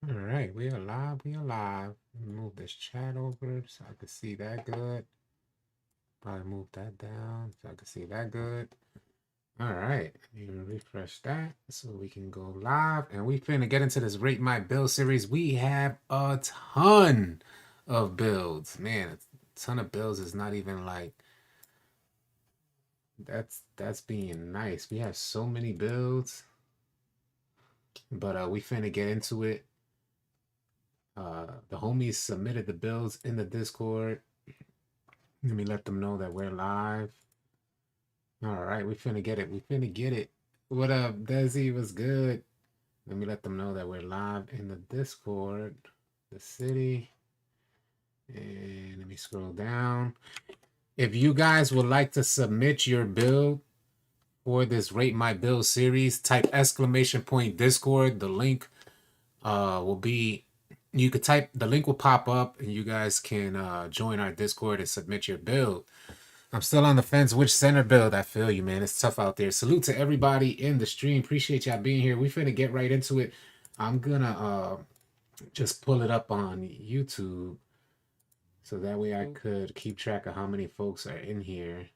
All right, we are live. We are live. Move this chat over so I can see that good. Probably move that down so I can see that good. All right, you can refresh that so we can go live. And we finna get into this Rate My Build series. We have a ton of builds. Man, a ton of builds is not even like that's being nice. We have so many builds, but we finna get into it. The homies submitted the builds in the Discord. Let me let them know that we're live. All right, we finna get it. We finna get it. What up, Desi? Was good? Let me let them know that we're live in the Discord, the city. And let me scroll down. If you guys would like to submit your build for this Rate My Build series, type !Discord. The link will be, you could type, the link will pop up and you guys can join our Discord and submit your build. I'm still on the fence which center build. I feel you, man. It's tough out there. Salute to everybody in the stream. Appreciate y'all being here. We finna get right into it. I'm gonna just pull it up on YouTube so that way I could keep track of how many folks are in here.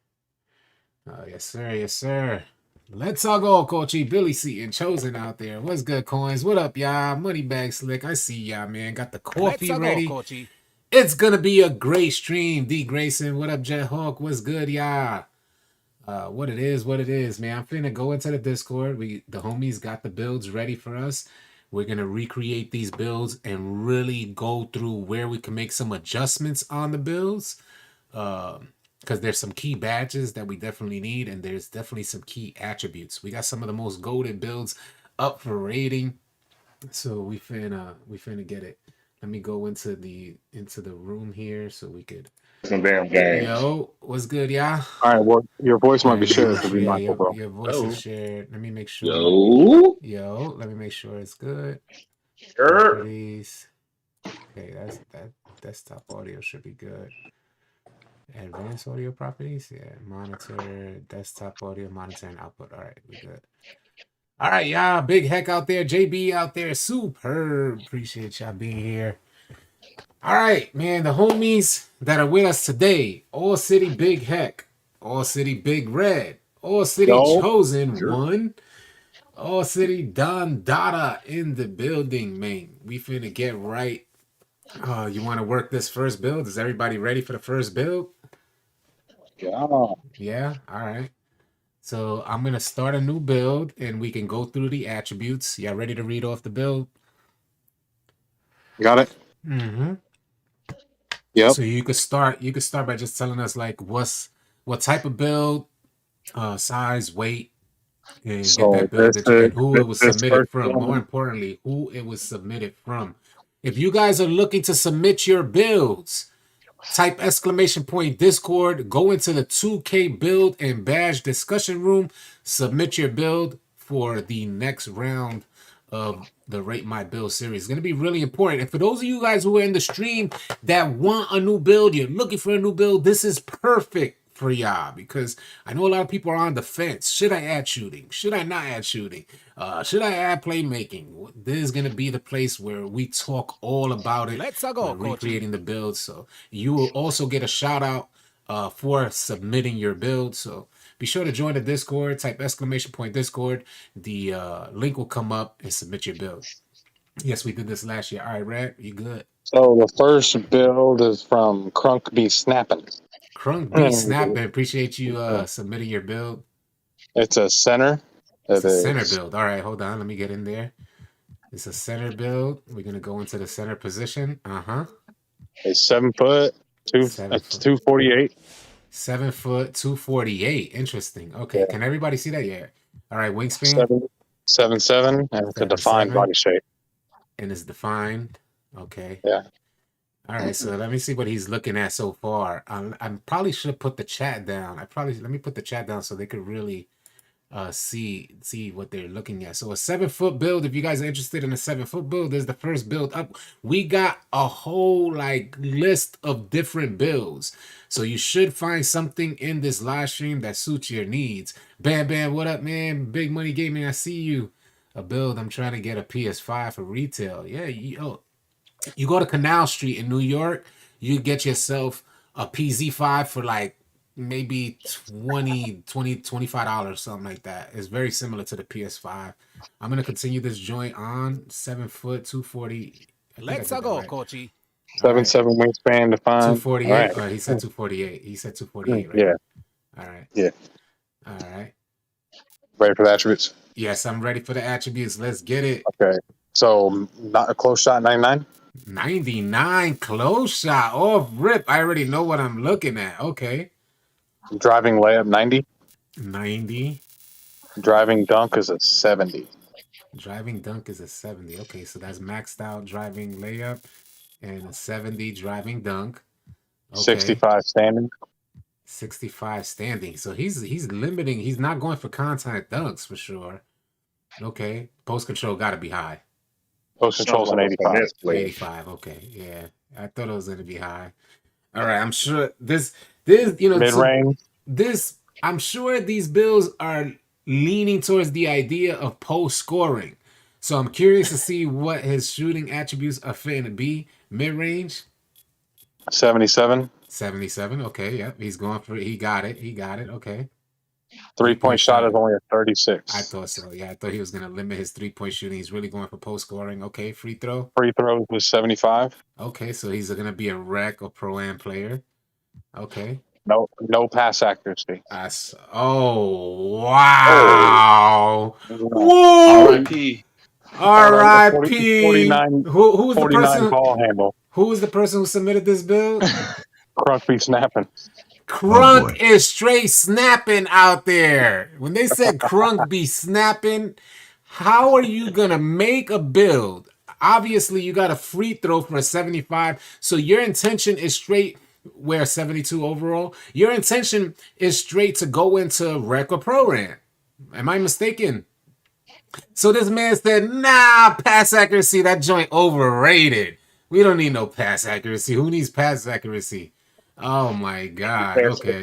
Yes, sir. Yes, sir. Let's all go, Coachy. Billy Seaton, Chosen out there. What's good, Coins? What up, y'all? Moneybag Slick. I see y'all, man. Got the coffee ready. Coachy. It's gonna be a great stream. D Grayson, what up, Jet Hawk? What's good, y'all? What it is, man. I'm finna go into the Discord. The homies got the builds ready for us. We're gonna recreate these builds and really go through where we can make some adjustments on the builds. Because there's some key badges that we definitely need, and there's definitely some key attributes. We got some of the most goated builds up for rating, so we finna get it. Let me go into the room here so we could. Some damn games. Yo, what's good, y'all? All right, well, your voice All might right, be let me shared, make so sure. be Yeah, mindful, bro. your voice is shared. Let me make sure. Yo. Let me make sure it's good. Sure. Properties. Okay, that desktop audio should be good. Advanced audio properties. Yeah, monitor, desktop audio, monitor and output. All right, we good. All right, y'all. Big Heck out there, JB out there, superb. Appreciate y'all being here. All right, man. The homies that are with us today: All City Big Heck, All City Big Red, All City Yo, Chosen Sure. One, All City Don Dada in the building, man. We finna get right. You want to work this first build? Is everybody ready for the first build? yeah, Yeah. All right. So I'm gonna start a new build, and we can go through the attributes. Y'all ready to read off the build? got it. Mm-hmm. Yep, So you could start. You could start by just telling us like what type of build, size, weight, and get so that build that and who it was this submitted first from. More one, importantly, who it was submitted from. If you guys are looking to submit your builds, type !Discord, go into the 2K build and badge discussion room, submit your build for the next round of the Rate My Build series. It's going to be really important. And for those of you guys who are in the stream that want a new build, you're looking for a new build, this is perfect for y'all because I know a lot of people are on the fence. Should I add shooting? Should I not add shooting? Should I add playmaking? This is gonna be the place where we talk all about it. Let's go, recreating the build. So you will also get a shout out for submitting your build. So be sure to join the Discord. Type !Discord. The link will come up and submit your build. Yes, we did this last year. All right, Red, you good? so the first build is from Crunk Be Snapping. Crunk B Snapping. Appreciate you submitting your build. It's a center. It's It a center is build. All right, hold on. Let me get in there. It's a center build. We're gonna go into the center position. a 7 foot, Seven it's foot. 248. 7 foot, 248. Interesting. Okay, Yeah, can everybody see that? Yeah. All right, wingspan. 7'7", and it's a Seven defined seven, body shape. and it's defined. Okay. Yeah, All right. So let me see what he's looking at so far. I probably should put the chat down. Let me put the chat down so they could really see what they're looking at. So a 7 foot build, if you guys are interested in a 7 foot build, is the first build up. We got a whole like list of different builds, so you should find something in this live stream that suits your needs. Bam Bam, what up, man? Big Money Gaming, I see you. a build. I'm trying to get a PS5 for retail. Yeah, you go to Canal Street in New York, you get yourself a PZ5 for like maybe $25, something like that. It's very similar to the PS5. I'm gonna continue this joint on 7 foot 240. I think I Let's did that go, right. Kochi. All right. 7'7" wingspan defined. 248. All right. All right, he said 248. He said 248, right? Yeah. All right. Yeah. All right. Ready for the attributes? Yes, I'm ready for the attributes. Let's get it. Okay. So not a close shot, 99. 99 close shot off rip. I already know what I'm looking at. Okay. Driving layup, 90. 90. Driving dunk is a 70. Driving dunk is a 70. Okay, so that's maxed out driving layup and a 70 driving dunk. Okay. 65 standing. 65 standing. So he's limiting. He's not going for contact dunks for sure. Okay. Post control got to be high. Post control's an 85. 85. Okay. Yeah. I thought it was going to be high. All right. I'm sure this Mid-range. I'm sure these builds are leaning towards the idea of post scoring. So I'm curious to see what his shooting attributes are fitting to be. Mid range. 77. 77. Okay. Yep. He's going for it. He got it. Okay. 3-point shot is only a 36. I thought so. Yeah. I thought he was going to limit his 3-point shooting. He's really going for post scoring. Okay. Free throw. Free throws was 75. Okay. So he's going to be a rec or pro-am player. Okay. No pass accuracy. Oh, wow. R.I.P. R.I.P. 49. Who's the 49 person? ball handle. Who is the person who submitted this build? Crunk be snapping. Crunk is straight snapping out there. When they said Crunk be snapping, how are you gonna make a build? Obviously, you got a free throw for a 75, so your intention is straight. We're 72 overall. Your intention is straight to go into rec or pro-ram. Am I mistaken? So this man said, nah, pass accuracy, that joint overrated. We don't need no pass accuracy. Who needs pass accuracy? Oh my God. Okay.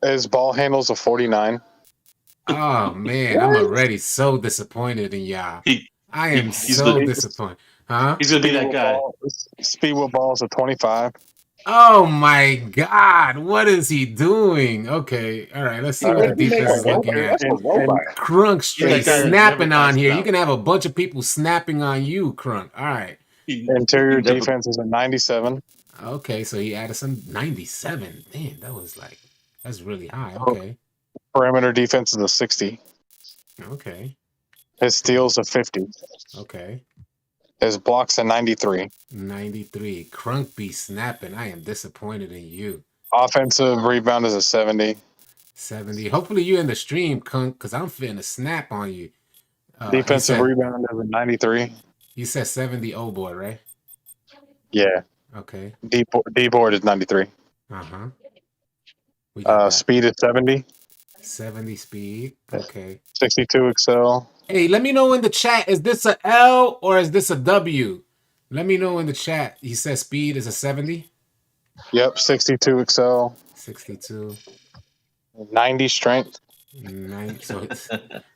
His ball handle's a 49. Oh man, I'm already so disappointed in y'all. I am so disappointed. Huh? He's gonna be that guy. Speed with balls a 25. Oh my God, what is he doing? Okay, all right, let's see what the defense is looking at. Crunk straight snapping on here. You can have a bunch of people snapping on you, Crunk. All right. Interior defense is a 97. Okay, so he added some 97. Damn, that's really high. Okay. Perimeter defense is a 60. Okay. His steals a 50. Okay. His blocks a 93. 93. Crunk be snapping. I am disappointed in you. Offensive rebound is a 70. 70. Hopefully you in the stream, Crunk, because I'm fitting a snap on you. Defensive rebound is a 93. You said 70 old boy, right? Yeah. Okay. D board is 93. Speed is 70. 70 speed. Okay. 62 excel. Hey, let me know in the chat. Is this a L or is this a W? Let me know in the chat. He says speed is a 70. Yep. 62 excel. 62. 90 strength. 90. So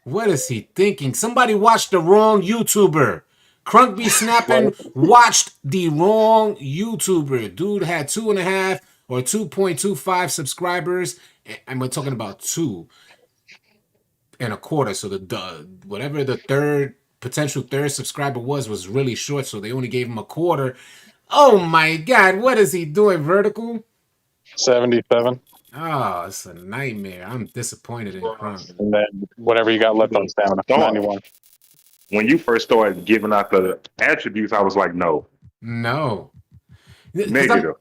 what is he thinking? Somebody watched the wrong YouTuber. Crunk be snapping watched the wrong YouTuber. Dude had 2.5 or 2.25 subscribers. And we're talking about 2.25. So whatever the potential third subscriber was really short. So they only gave him a quarter. Oh my God, what is he doing? Vertical? 77. Oh, it's a nightmare. I'm disappointed in Crunk. And then whatever you got left on stamina. 91. When you first started giving out the attributes, I was like, no. Negative.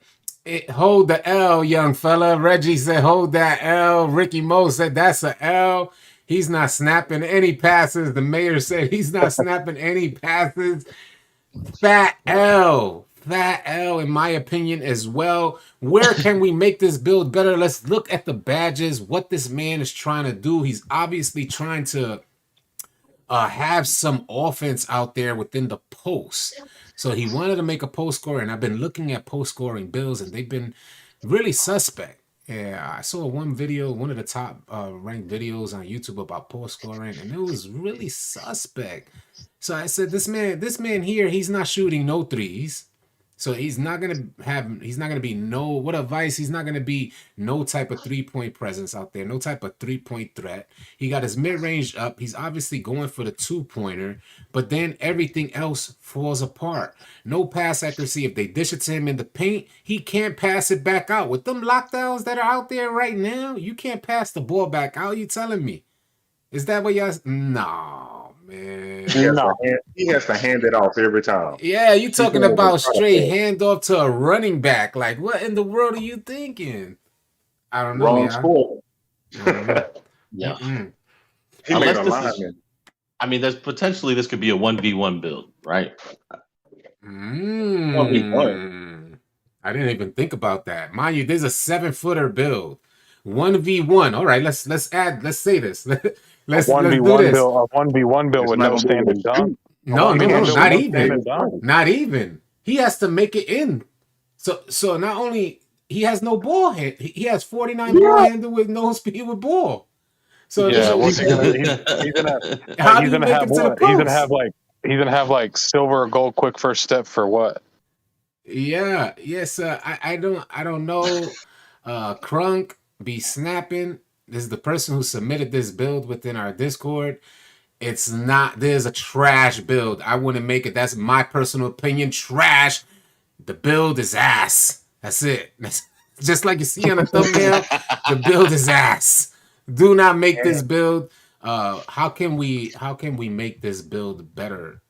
Hold the L, young fella. Reggie said, hold that L. Ricky Mo said, that's a L. He's not snapping any passes. The mayor said he's not snapping any passes. Fat L, in my opinion, as well. Where can we make this build better? Let's look at the badges, what this man is trying to do. He's obviously trying to have some offense out there within the post. So he wanted to make a post scorer, and I've been looking at post scoring builds, and they've been really suspect. Yeah, I saw one video, one of the top ranked videos on YouTube about post scoring, and it was really suspect. So I said, this man here, he's not shooting no threes. So he's not gonna be no, what advice? He's not gonna be no type of 3-point presence out there, no type of 3-point threat. He got his mid range up. He's obviously going for the 2-pointer, but then everything else falls apart. No pass accuracy. If they dish it to him in the paint, he can't pass it back out. With them lockdowns that are out there right now, you can't pass the ball back out. You telling me? Is that what y'all? No, man. He has to hand it off every time. Yeah, you talking about straight handoff to a running back. Like, what in the world are you thinking? I don't know. Wrong score. Yeah. He made a lineman. I mean, there's potentially this could be a 1v1 build, right? 1v1. I didn't even think about that. Mind you, there's a 7-footer build. 1v1. All right, let's say this. Let's do this. A 1v1 build with no standing dunk. No, not even. Not even. He has to make it in. So not only he has no ball hand, he has 49 ball handle with no speed with ball. So yeah, he's gonna have like silver or gold quick first step for what? Yeah, yes. I don't know. Crunk be snapping. This is the person who submitted this build within our Discord. It's not. There's a trash build. I wouldn't make it. That's my personal opinion. Trash. The build is ass. That's it. That's just like you see on the thumbnail. The build is ass. Do not make this build. How can we make this build better?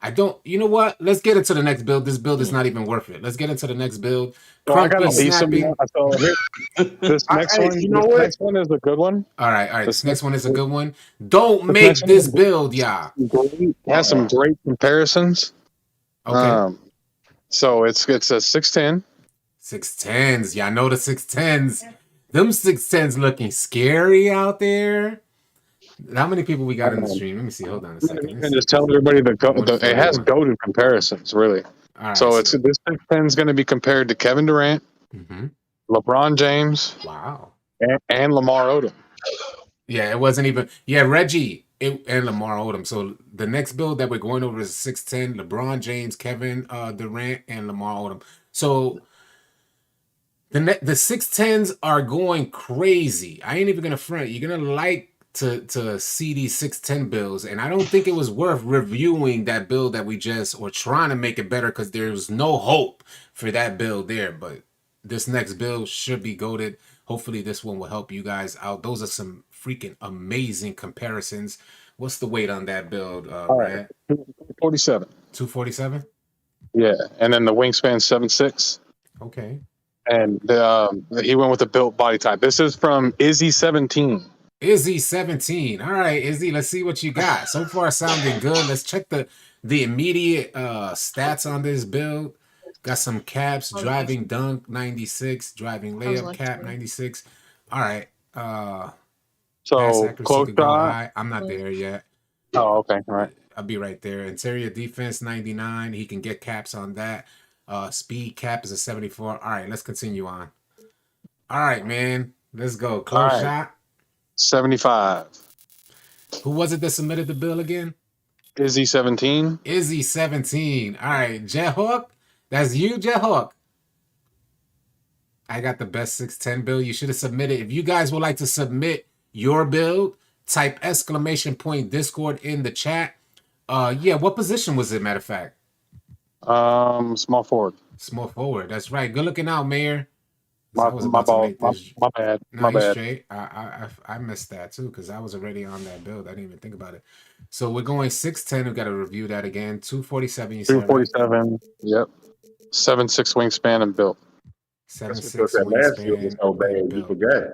I don't. You know what? Let's get into the next build. This build is not even worth it. Let's get into the next build. Crunk be snapping. This next one. You know what? Next one is a good one. All right. This next one is a good one. Don't make this build, y'all. It has some great comparisons. Okay. So it's a 6'10". 6'10s. Y'all know the 6'10s. Them 6'10s looking scary out there. How many people we got in the stream? Let me see. Hold on a second. You can just tell everybody it has goated comparisons, really. Right, so this 6'10 is going to be compared to Kevin Durant, LeBron James, and Lamar Odom. Yeah, it wasn't even. Yeah, Reggie and Lamar Odom. So the next build that we're going over is 6'10, LeBron James, Kevin Durant, and Lamar Odom. So the 6'10s are going crazy. I ain't even gonna front. You're gonna like to see these 6'10 builds, and I don't think it was worth reviewing that build that we just or trying to make it better because there was no hope for that build there. But this next build should be goated. Hopefully this one will help you guys out. Those are some freaking amazing comparisons. What's the weight on that build, Brad? 247. 247? Yeah, and then the wingspan 7'6". Okay. And he went with the built body type. This is from Izzy17. Izzy17. All right, Izzy, let's see what you got. So far sounding good. Let's check the immediate stats on this build. Got some caps, driving dunk 96, driving layup cap 96. All right. So close shot. I'm not there yet. Oh, okay. All right. I'll be right there. Interior defense 99. He can get caps on that. Speed cap is a 74. All right, let's continue on. All right, man. Let's go. Close shot. 75. Who was it that submitted the bill again? Izzy17. Izzy17. All right, Jet Hawk. That's you, Jet Hawk. I got the best 6'10 build. You should have submitted. If you guys would like to submit your build, type !Discord in the chat. Yeah, what position was it, matter of fact? Small forward. Small forward. That's right. Good looking out, Mayor. My bad. No, you're straight. I missed that too because I was already on that build. I didn't even think about it. So we're going 6'10. We've got to review that again. 247. You 247. Yep. 7'6" wingspan and built. 7'6" wingspan. You forgot.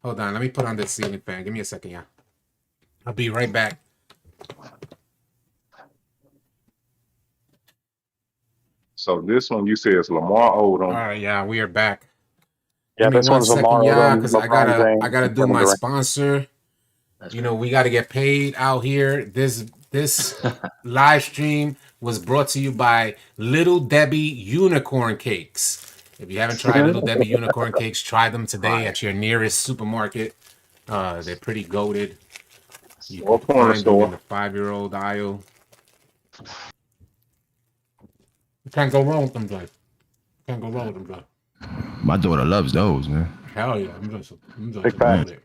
Hold on. Let me put on this ceiling fan. Give me a second, yeah. I'll be right back. So this one you said is Lamar Odom. All right, yeah, we are back. Yeah, this one's Lamar Odom. Because I gotta do my sponsor. You know, we gotta get paid out here. This live stream was brought to you by Little Debbie Unicorn Cakes. If you haven't tried Little Debbie unicorn cakes, try them today at your nearest supermarket. They're pretty goated. You Or can corner find them in store. the 5-year-old aisle. You can't go wrong with them, Joy. Can't go wrong with them, Joy. My daughter loves those, man. Hell yeah, I'm just Big about it.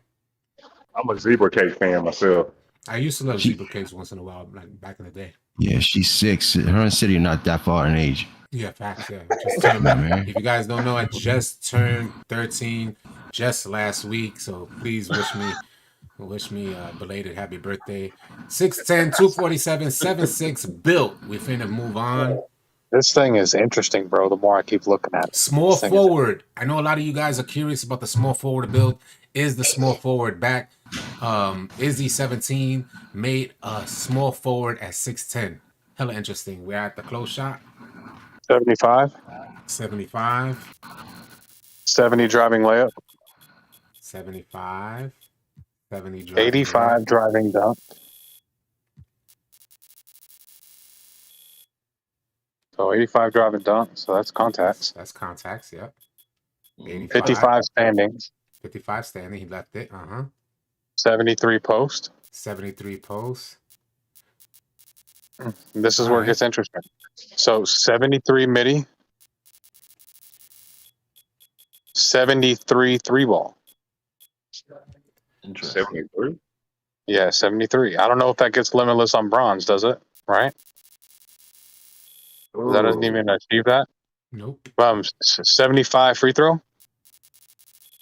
I'm a zebra cake fan myself. I used to love zebra cakes once in a while, like back in the day. Yeah, she's 6. Her and City are not that far in age. Yeah, facts. Yeah, just turned. If you guys don't know, I just turned 13 just last week. So please wish me belated happy birthday. 6'10", 247, 7'6", built. We finna move on. This thing is interesting, bro. The more I keep looking at it. Small forward. I know a lot of you guys are curious about the small forward build. Is the small forward back? Izzy 17 made a small forward at 6'10". Hella interesting. We're at the close shot. 75. 75. 70 driving layup. 75. 70 driving 85 layup. driving dunk. So 85 driving dunk. So that's contacts. That's contacts, yep. 85. 55 standing. 55 standing. He left it. 73 post. 73 post. This is where it gets interesting. So 73 midi. 73 three ball. 73? Yeah, 73. I don't know if that gets limitless on bronze, does it? Right? That doesn't even achieve that? Nope. 75 free throw?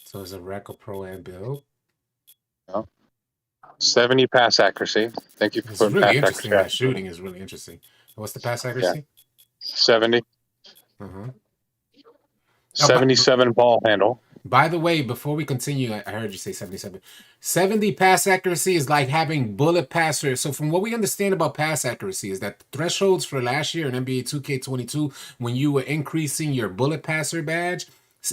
So it's a Rec or Pro and build. No. 70 pass accuracy. Thank you for putting really pass accuracy. That shooting is really interesting. What's the pass accuracy? Yeah. 70. 77 ball handle. By the way, before we continue, I heard you say 77. 70 pass accuracy is like having bullet passer. So from what we understand about pass accuracy is that the thresholds for last year in NBA 2K22, when you were increasing your bullet passer badge,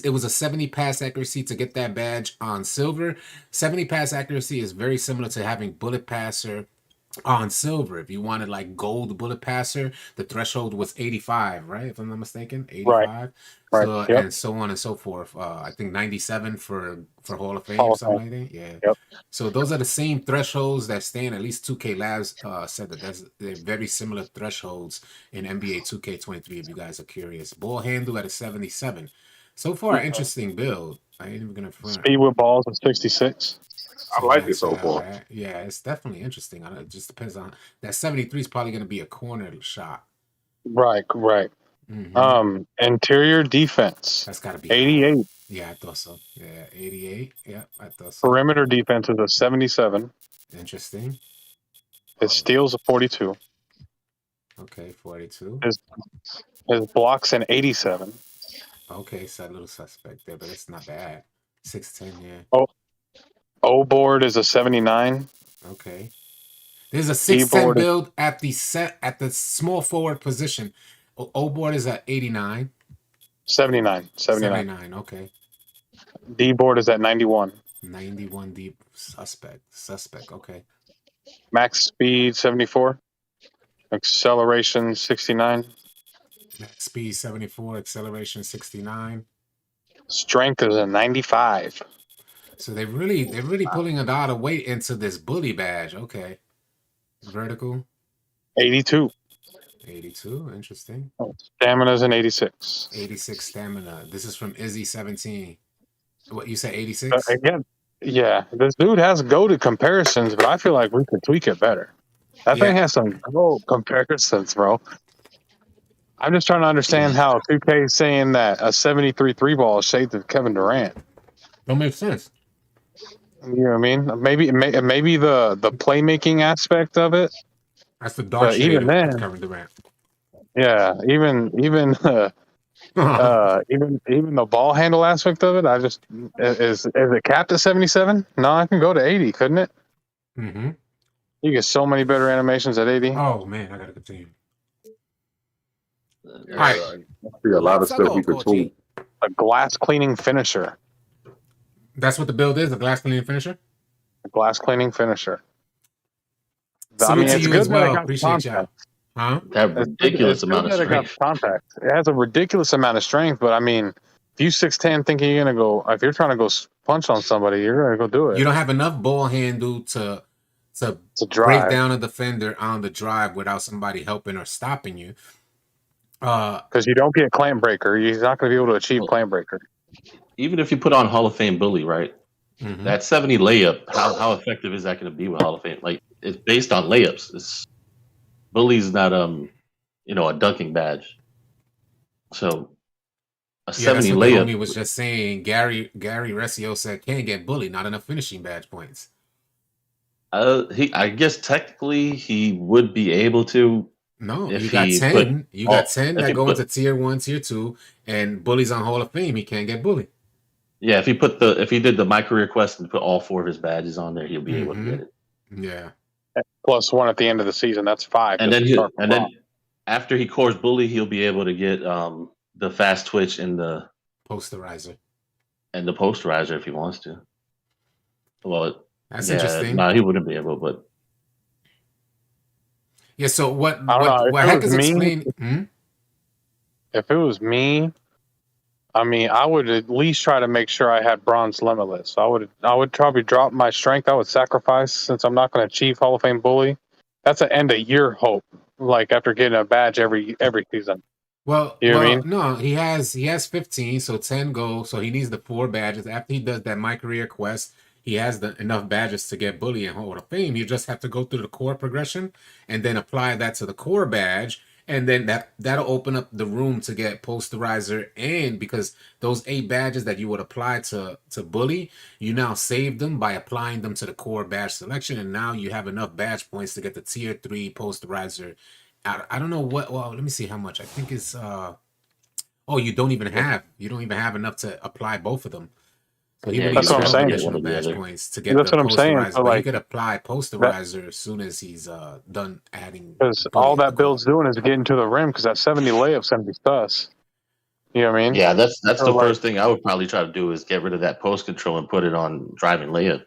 it was a 70 pass accuracy to get that badge on silver. 70 pass accuracy is very similar to having bullet passer on silver. If you wanted like gold bullet passer, the threshold was 85, right? If I'm not mistaken, 85. Right. So yep. And so on and so forth. I think 97 for Hall of Fame, something like that. Yeah. Yep. So those are the same thresholds that stand. At least 2K Labs said that they're very similar thresholds in NBA 2K23. If you guys are curious, ball handle at a 77. So far, interesting build. I ain't even gonna front. Speed with balls at 66. I like it so far. Right? Yeah, it's definitely interesting. It just depends on that 73 is probably going to be a corner shot. Right. Mm-hmm. Interior defense. That's got to be 88. High. Yeah, I thought so. Yeah, 88. Yeah, I thought so. Perimeter defense is a 77. Interesting. His steals a 42. Okay, 42. His blocks an 87. Okay, so a little suspect there, but it's not bad. 6'10", yeah. Oh. O board is a 79. Okay. There's a 6'10" build at the small forward position. O board is at 89. 79. Okay. D board is at 91. 91 deep suspect. Okay. Max speed 74. Acceleration 69. Max speed 74. Acceleration 69. Strength is a 95. So they're really pulling a lot of weight into this bully badge. Okay. Vertical. 82. 82. Interesting. Stamina is an 86. 86 stamina. This is from Izzy 17. What you say, 86? Again, yeah. This dude has goated comparisons, but I feel like we could tweak it better. That thing has some goat comparisons, bro. I'm just trying to understand how 2K is saying that a 73 three ball is shaped of Kevin Durant. Don't make sense. You know what I mean? Maybe the playmaking aspect of it. That's the dark shade even then, of Kevin Durant. Yeah, even the ball handle aspect of it. I just is it capped at 77? No, I can go to 80, couldn't it? Mm-hmm. You get so many better animations at 80. Oh man, I gotta continue. All right, a lot of stuff we could tweak. A glass cleaning finisher. That's what the build is, a glass cleaning finisher? A glass cleaning finisher. Salute to you as well. Appreciate y'all. Huh? That ridiculous amount of strength. Contact. It has a ridiculous amount of strength, but I mean, if you 6'10", thinking you're gonna go, if you're trying to go punch on somebody, you're gonna go do it. You don't have enough ball handle to break down a defender on the drive without somebody helping or stopping you. Because you don't get clamp breaker, you're not going to be able to achieve clamp breaker. Even if you put on Hall of Fame bully, right? Mhm. That 70 layup, how effective is that going to be with Hall of Fame? Like, it's based on layups. Bully's not a dunking badge. So a 70 that's what the layup. homie was just saying. Gary Resio said can't get bully, not enough finishing badge points. I guess technically he would be able to. No, if you got he 10. put You got all- 10 if that he go put- into tier 1, tier 2, and bully's on Hall of Fame. He can't get bully. Yeah, if he did the my career quest and put all 4 of his badges on there, he'll be able to get it. Yeah. Plus 1 at the end of the season, that's 5. And then after he cores bully, he'll be able to get the fast twitch and the posterizer if he wants to. Well, that's interesting. No, he wouldn't be able, but yeah. So what heck is explained? If it was me, I mean, I would at least try to make sure I had bronze limitless. I would probably drop my strength. I would sacrifice, since I'm not going to achieve Hall of Fame bully. That's an end of year hope. Like after getting a badge every season. Well, you know what I mean? No, he has 15, so 10 go. So he needs the 4 badges. After he does that My Career quest, he has enough badges to get bully and Hall of Fame. You just have to go through the core progression and then apply that to the core badge. And then that'll open up the room to get posterizer, and because those 8 badges that you would apply to bully, you now save them by applying them to the core badge selection, and now you have enough badge points to get the tier 3 posterizer. I don't know what. Well, let me see how much. I think it's. You don't even have enough to apply both of them. So that's what I'm saying. Additional badge points to get that's the what I'm saying. posterizer. So but you could apply posterizer as soon as he's done adding. Because all that build's doing is getting to the rim. Because that 70 layup's gonna be sus. You know what I mean? Yeah, that's the first thing I would probably try to do is get rid of that post control and put it on driving layup.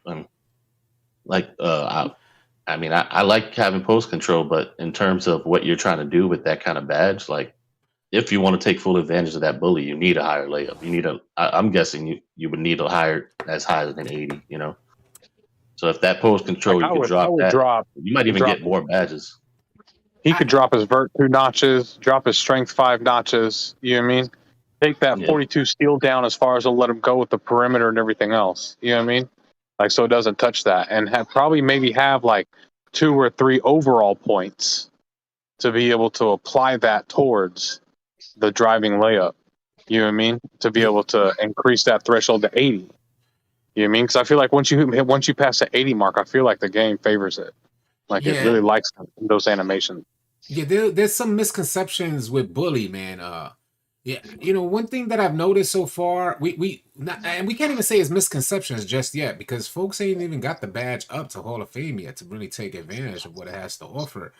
I like having post control, but in terms of what you're trying to do with that kind of badge, like if you want to take full advantage of that bully, you need a higher layup. You need I'm guessing you would need a higher than 80. So if that post control, you could drop that. You might even get more badges. He could drop his vert 2 notches, drop his strength 5 notches. You know what I mean? Take that 42 steal down as far as he'll let him go with the perimeter and everything else. You know what I mean? Like, so it doesn't touch that, and maybe have like 2 or 3 overall points to be able to apply that towards the driving layup. You know what I mean? To be able to increase that threshold to 80. You know what I mean? Because I feel like once you pass the 80 mark, I feel like the game favors it. Like it really likes those animations. Yeah, there's some misconceptions with bully, man. One thing that I've noticed so far, and we can't even say it's misconceptions just yet, because folks ain't even got the badge up to Hall of Fame yet to really take advantage of what it has to offer.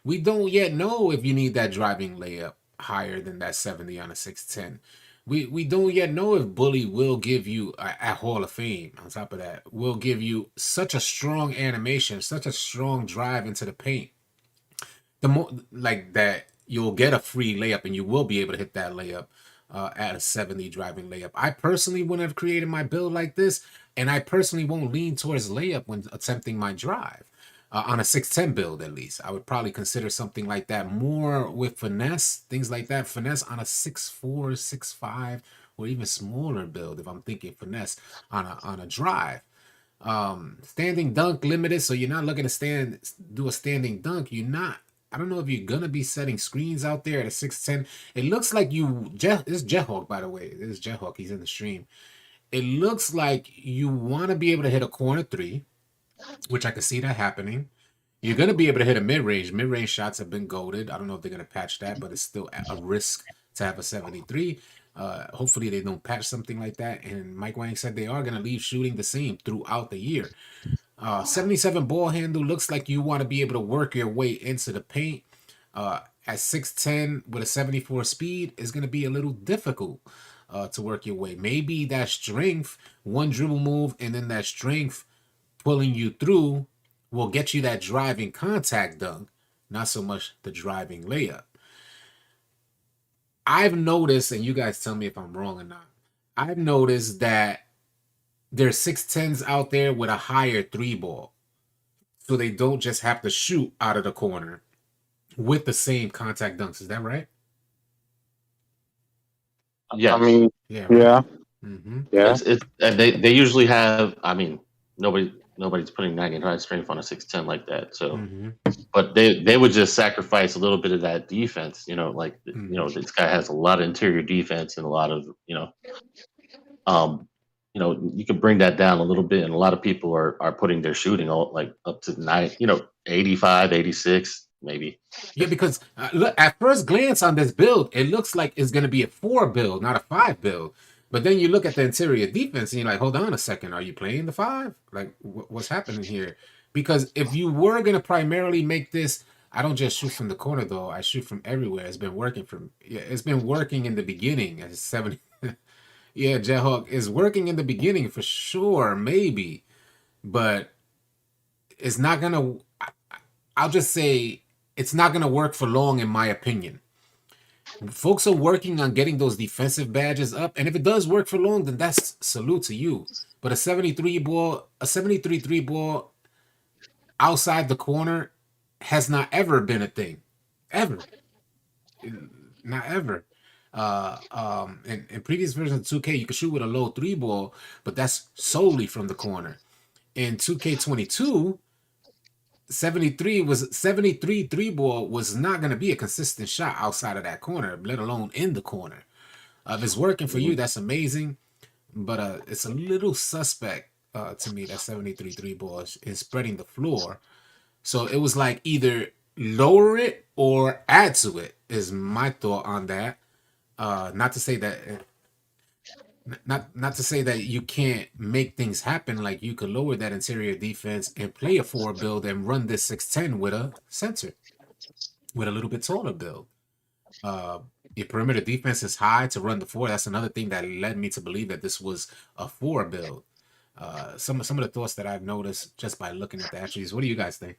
We don't yet know if you need that driving layup higher than that 70 on a 610. We don't yet know if bully will give you at Hall of Fame. On top of that, will give you such a strong animation, such a strong drive into the paint. The more like that, you'll get a free layup, and you will be able to hit that layup at a 70 driving layup. I personally wouldn't have created my build like this, and I personally won't lean towards layup when attempting my drive. On a 610 build, at least, I would probably consider something like that more with finesse, things like that. Finesse on a 6'4", 6'5", or even smaller build. If I'm thinking finesse on a drive, standing dunk limited, so you're not looking to do a standing dunk. You're not. I don't know if you're gonna be setting screens out there at a 6'10". It looks like this is Jethawk, by the way. This is Jethawk. He's in the stream. It looks like you want to be able to hit a corner 3, which I can see that happening. You're going to be able to hit a mid-range. Mid-range shots have been goated. I don't know if they're going to patch that, but it's still a risk to have a 73. Hopefully they don't patch something like that. And Mike Wang said they are going to leave shooting the same throughout the year. 77 ball handle looks like you want to be able to work your way into the paint. At 6'10 with a 74 speed is going to be a little difficult to work your way. Maybe that strength, one dribble move, and then that strength pulling you through will get you that driving contact dunk, not so much the driving layup. I've noticed, and you guys tell me if I'm wrong or not, I've noticed that there's 6'10s out there with a higher 3 ball. So they don't just have to shoot out of the corner with the same contact dunks. Is that right? Yes. I mean, Yeah. Right? yeah, Mm-hmm. yeah. It's and they usually have. I mean, nobody's putting 99 strength on a 6'10 like that. So, Mm-hmm. but they would just sacrifice a little bit of that defense. Like Mm-hmm. this guy has a lot of interior defense and a lot of you can bring that down a little bit, and a lot of people are putting their shooting all like up to 85, 86 maybe. Yeah, because look, at first glance on this build, it looks like it's going to be a 4 build, not a 5 build. But then you look at the interior defense and you're like, hold on a second. Are you playing the 5? Like, what's happening here? Because if you were going to primarily make this, I don't just shoot from the corner, though. I shoot from everywhere. It's been working it's been working in the beginning at 70. Yeah, Jethawk is working in the beginning for sure, maybe. But it's not going to, I'll just say, it's not going to work for long, in my opinion. Folks are working on getting those defensive badges up, and if it does work for long, then that's salute to you. But a 73 ball, a 73 3 ball outside the corner has not ever been a thing. Ever. Not ever. In previous versions of 2K, you could shoot with a low 3 ball, but that's solely from the corner. In 2K22, 73 3 ball was not going to be a consistent shot outside of that corner, let alone in the corner. If it's working for you, that's amazing, but it's a little suspect to me that 73 3 ball is spreading the floor. So it was like either lower it or add to it is my thought on that. Not to say that not to say that you can't make things happen. Like you could lower that interior defense and play a 4 build and run this 6'10 with a center, with a little bit taller build. Your perimeter defense is high to run the 4. That's another thing that led me to believe that this was a 4 build. Some of the thoughts that I've noticed just by looking at the attributes. What do you guys think?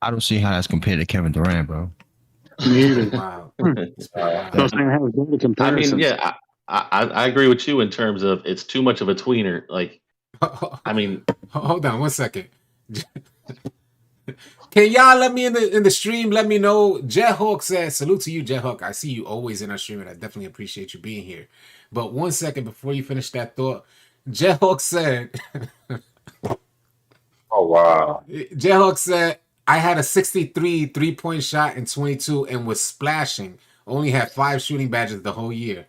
I don't see how that's compared to Kevin Durant, bro. Wow. It's pretty wild. Those things have good I mean, comparisons. yeah, I agree with you in terms of it's too much of a tweener. Like, I mean, Hold on one second. Can y'all let me in the stream? Let me know. Jethawk says, salute to you, Jethawk. I see you always in our stream, and I definitely appreciate you being here. But 1 second before you finish that thought, Jethawk said, Oh wow. Jethawk said, I had a 63 3-point shot in 22 and was splashing. Only had 5 shooting badges the whole year.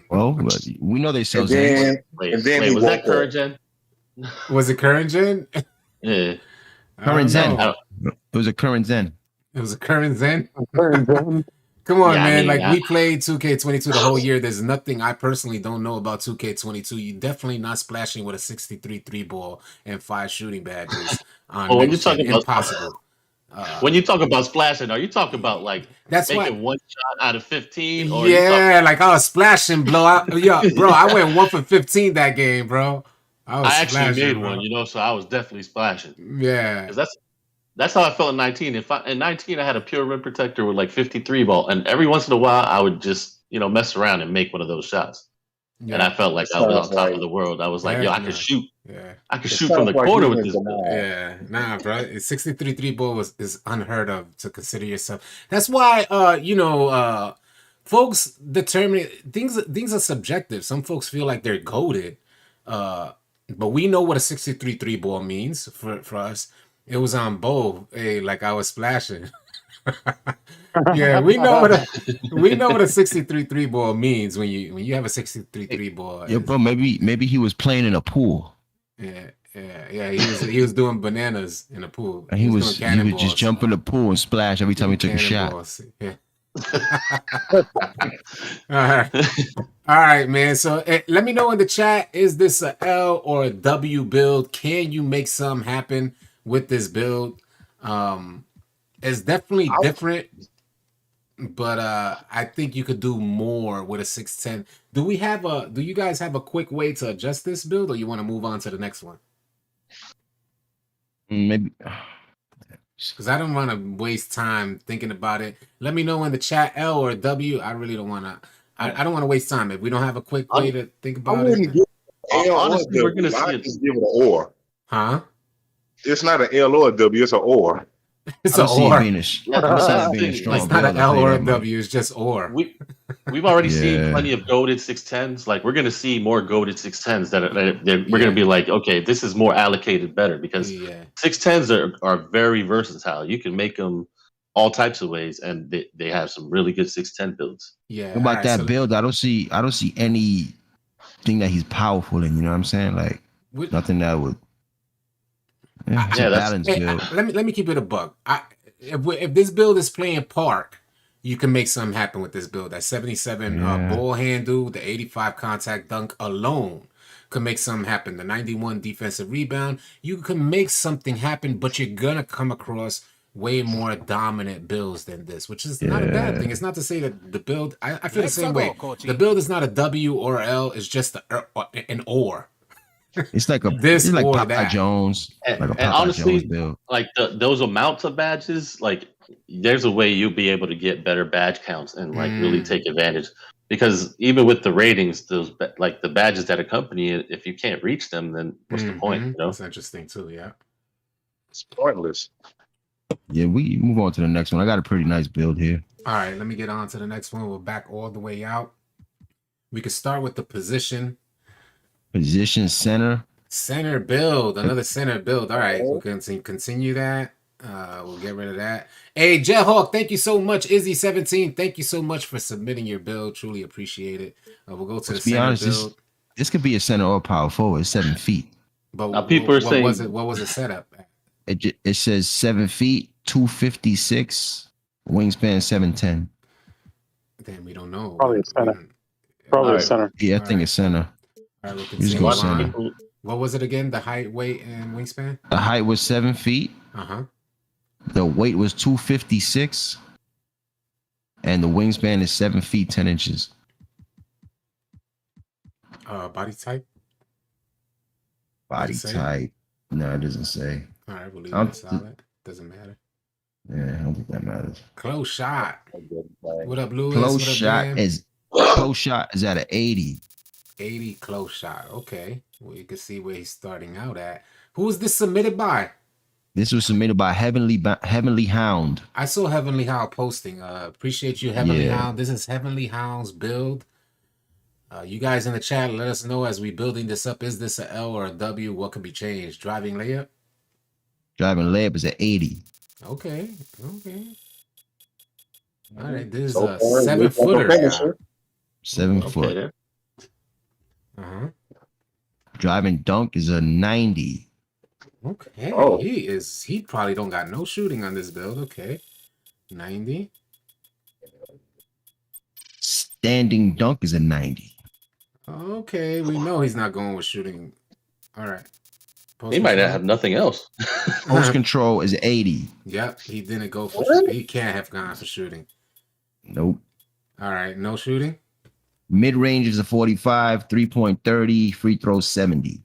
Well, we know they sell And Zans. then, wait, and then he was that woke current up. gen? Was it current gen? Yeah. I Current don't Zen. know. It was a current Zen. It was a current Zen. Current gen. Come on, Yeah, I man. mean, Like we played 2K22 the whole year. There's nothing I personally don't know about 2K22. You definitely not splashing with a 63 3 ball and 5 shooting badges on Well, when you next gen. talk about Impossible. when you talk about splashing, are you talking about like That's making why. one shot out of 15, or are you talking? Yeah, like I was splashing, bro. Yeah, bro. I went 1 for 15 that game, bro. I was I actually splashing, made bro. one, so I was definitely splashing Yeah. because that's how I felt in 19. In 19, I had a pure rim protector with like 53 ball, and every once in a while, I would just mess around and make one of those shots, and I Yeah. felt like I was on top of the world. I was like, yo, Heck I could no. shoot. Yeah. I could It shoot from sounds the like corner you with in this build. denial. Yeah, nah, bro. 63 3 ball is unheard of to consider yourself. That's why folks determine things are subjective. Some folks feel like they're goated. But we know what a 63 3 ball means for us. It was on both. Hey, like I was splashing. Yeah, we know what a 63 3 ball means when you have a 63 3 ball. Yeah, bro. Maybe he was playing in a pool. Yeah. He was doing bananas in a pool. And He he was would doing cannonballs. just jump in the pool and splash every time he took a shot. Cannonballs. Yeah. All right, man. So let me know in the chat, is this a L or a W build? Can you make something happen with this build? It's definitely different, but I think you could do more with a 6'10. Do you guys have a quick way to adjust this build, or you want to move on to the next one? Maybe. Because I don't want to waste time thinking about it. Let me know in the chat, L or W. I really don't want to. I don't want to waste time. If we don't have a quick way to think I about wouldn't it, give it L or Honestly, we're W. gonna see I it. just give it an or. huh? It's not an L or a W. It's an or. It's I a don't see it or. being Yeah, I don't see that's it the being a thing. strong It's not an build. I'll L tell you or a that much. W. It's just or. We've already seen Yeah. plenty of goated 610s. Like we're gonna see more goated 610s that we're Yeah. gonna be like, okay, this is more allocated better because Yeah. 610s are very versatile. You can make them all types of ways, and they have some really good 610 builds. Yeah. What about All right, that so build? I don't see anything that he's powerful in. You know what I'm saying? Like we- nothing that would. Yeah, it's Yeah, a that's- balanced hey, build. let me keep it a buck. If this build is playing park, you can make something happen with this build. That 77 Yeah. ball handle, the 85 contact dunk alone could make something happen. The 91 defensive rebound, you can make something happen, but you're gonna come across way more dominant builds than this, which is not a bad Yeah. thing. It's not to say that the build. I feel the same way. The build is not a W or a L. It's just an or. It's like This it's like or Popeye that. Jones, And, like a and Popeye honestly, Jones build. like those amounts of badges, like there's a way you'll be able to get better badge counts and like really take advantage. Because even with the ratings, like the badges that accompany it, if you can't reach them, then what's the point? You know? That's interesting too. Yeah. It's pointless. Yeah, we move on to the next one. I got a pretty nice build here. All right, let me get on to the next one. We're back all the way out. We could start with the position. Position center. Center build, another center build. All right, we're going to continue that. We'll get rid of that. Hey, Jethawk, thank you so much. Izzy17, thank you so much for submitting your build. Truly appreciate it. We'll go to the Let's be center honest, build. this could be a center or power forward. It's 7 feet. But Now, people are what saying- was it? What was it set up at? It says 7 feet, 256, wingspan 710. Then we don't know. Probably a center. Probably All a right. center. Yeah, I All think right. it's center. All right, we'll Just continue go on. center. What was it again? The height, weight, and wingspan? The height was 7 feet. Uh-huh. The weight was 256. And the wingspan is 7 feet, 10 inches. Body type? Body Does it say? type. No, it doesn't say. All right, we'll leave I'm- it solid. Doesn't matter. Yeah, I don't think that matters. Close shot. What up, Louis? Close What up, shot Dan? is at an 80. 80 close shot. Okay. Well, you can see where he's starting out at. Who was this submitted by? This was submitted by Heavenly Hound. I saw Heavenly Hound posting. Appreciate you, Heavenly Yeah. Hound. This is Heavenly Hound's build. You guys in the chat, let us know as we building this up. Is this a L or a W? What can be changed? Driving layup? Driving layup is at 80. Okay. Okay. All right. This is So a far, 7-footer. finisher. 7 Okay, foot. there. Uh-huh. Driving dunk is a 90. Okay. Oh. He probably don't got no shooting on this build. Okay. 90. Standing dunk is a 90. Okay, we know he's not going with shooting. All right. He might not have nothing else. Post control is 80. Yep, he didn't go for shooting. He can't have gone for shooting. Nope. All right, no shooting. Mid range is a 45, 3.30, free throw 70.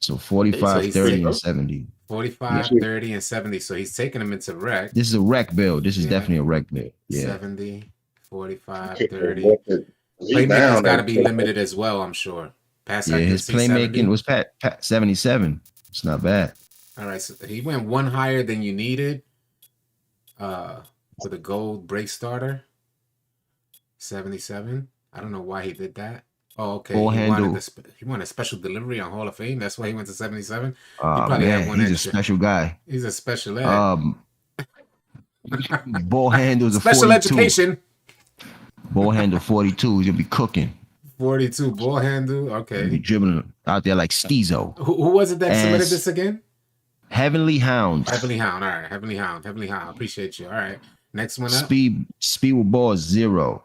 So 45, he's 30, taking- and 70. 45, Yeah. 30, and 70. So he's taking them into rec. This is a rec build. This is Yeah. definitely a rec build. Yeah. 70, 45, Okay, 30. well, the Playmaking's rebound got to and- be limited as well, I'm sure. Pass Yeah, his accuracy, 70. playmaking was pat 77. It's not bad. All right, so he went one higher than you needed for the gold break starter. 77. I don't know why he did that. Oh, okay. Ball He handle. wanted a special delivery on Hall of Fame. That's why he went to 77. Oh probably had man, one he's extra. a special guy. He's a special ed. Ball handles a Special 42. education. Ball handle 42. He's gonna be cooking. 42 ball handle. He'll be Okay. dribbling out there like Steezo. Who was it that submitted Ass. this again? Heavenly Hound. Heavenly Hound. All right. Heavenly Hound. Heavenly Hound. Appreciate you. All right. Next one up. Speed with ball is 0.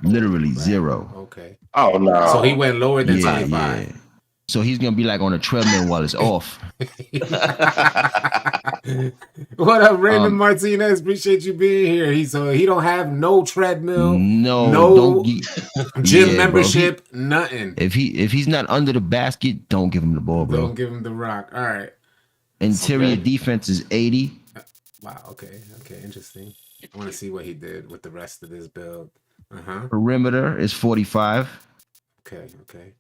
Literally Right. 0. Okay. Oh no! So he went lower than Yeah, 25. yeah. So he's gonna be like on a treadmill while it's off. What up, Raymond Um, Martinez? Appreciate you being here. He don't have no treadmill, No, no don't get, gym yeah, bro. membership, nothing. If he's not under the basket, don't give him the ball, bro. Don't give him the rock. All right. Interior Okay. defense is 80. Wow. Okay. Okay. Interesting. I want to see what he did with the rest of this build. Perimeter is 45. Okay. Okay.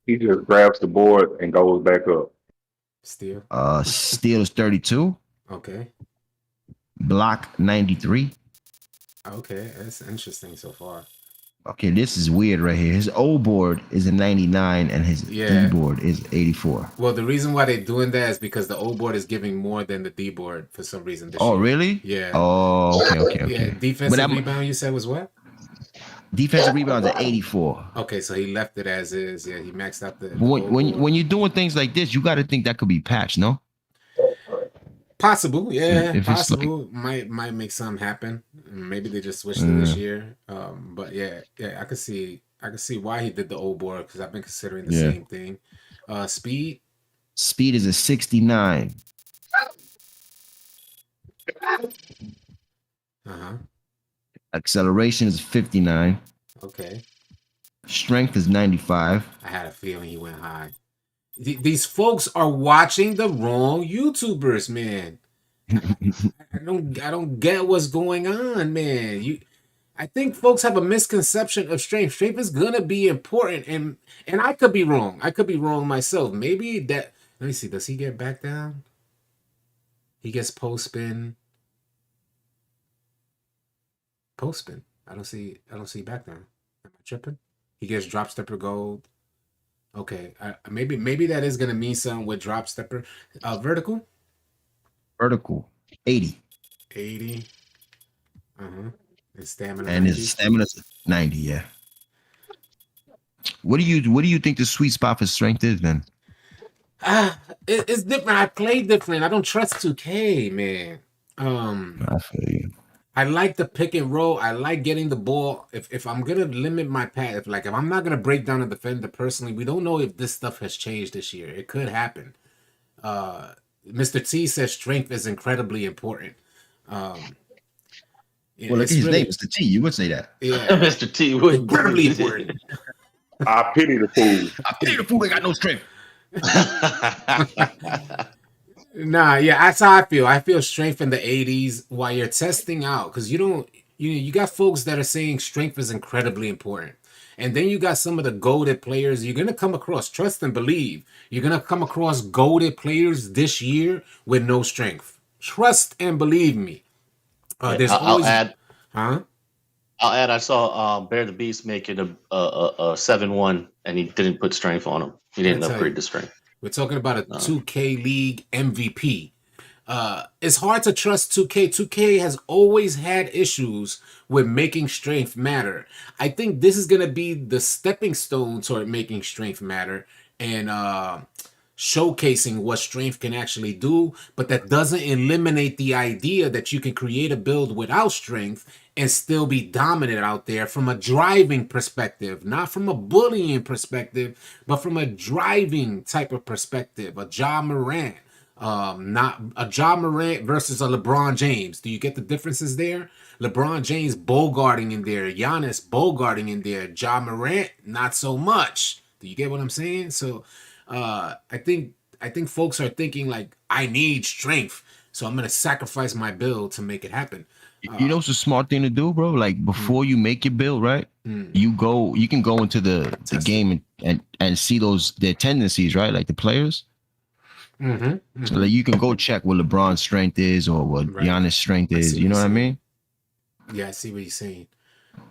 He just grabs the board and goes back up. Steal. Steal is 32. Okay. Block 93. Okay. That's interesting so far. Okay, this is weird right here. His O board is a 99 and his Yeah. D board is 84. Well, the reason why they're doing that is because the O board is giving more than the D board for some reason this year. Really? Yeah. Oh, okay. Yeah. Defensive rebound, you said was what? Defensive rebounds at 84. Okay, so he left it as is. Yeah, he maxed out the When you're doing things like this, you got to think that could be patched, no? Possible, yeah, If it's possible. Might make something happen. Maybe they just switched it this year. But yeah, I could see why he did the old board because I've been considering the same thing. Speed is a 69. Acceleration is 59. Okay. Strength is 95. I had a feeling he went high. These folks are watching the wrong YouTubers, man. I don't get what's going on, man. I think folks have a misconception of strength. Strength is gonna be important, and I could be wrong. I could be wrong myself. Maybe that. Let me see. Does he get back down? He gets post spin. Post spin. I don't see back down. Am I tripping? He gets drop stepper gold. Okay, maybe that is gonna mean something with drop stepper. Vertical. 80. 80. And stamina. And 90. his stamina's 90. Yeah. What do you think the sweet spot for strength is then? It's different. I play different. I don't trust 2K, man. I feel you. I like the pick and roll. I like getting the ball. If I'm gonna limit my path, if I'm not gonna break down a defender personally, we don't know if this stuff has changed this year. It could happen. Mr. T says strength is incredibly important. Well, look at his name, Mr. T. You would say that. Yeah, Mr. T would incredibly important. I pity the fool. I pity the fool that got no strength. Nah, yeah, that's how I feel. I feel strength in the 80s while you're testing out because you got folks that are saying strength is incredibly important. And then you got some of the goated players you're going to come across, trust and believe, you're going to come across goated players this year with no strength. Trust and believe me. There's always... I'll add, I saw Bear the Beast making a 7-1 and he didn't put strength on him. He didn't upgrade the strength. We're talking about a 2K League MVP. It's hard to trust 2K. 2K has always had issues with making strength matter. I think this is going to be the stepping stone toward making strength matter and showcasing what strength can actually do. But that doesn't eliminate the idea that you can create a build without strength and still be dominant out there from a driving perspective, not from a bullying perspective, but from a driving type of perspective. A Ja Morant, not a Ja Morant versus a LeBron James. Do you get the differences there? LeBron James bogarting in there, Giannis bogarting in there, Ja Morant not so much. Do you get what I'm saying? So I think folks are thinking like, I need strength, so I'm gonna sacrifice my build to make it happen. You know, it's a smart thing to do, bro. Like before you make your build, right? You can go into the game and see their tendencies, right? Like the players. So like you can go check what LeBron's strength is or what Giannis' strength is. You know what I mean? Yeah, I see what you're saying.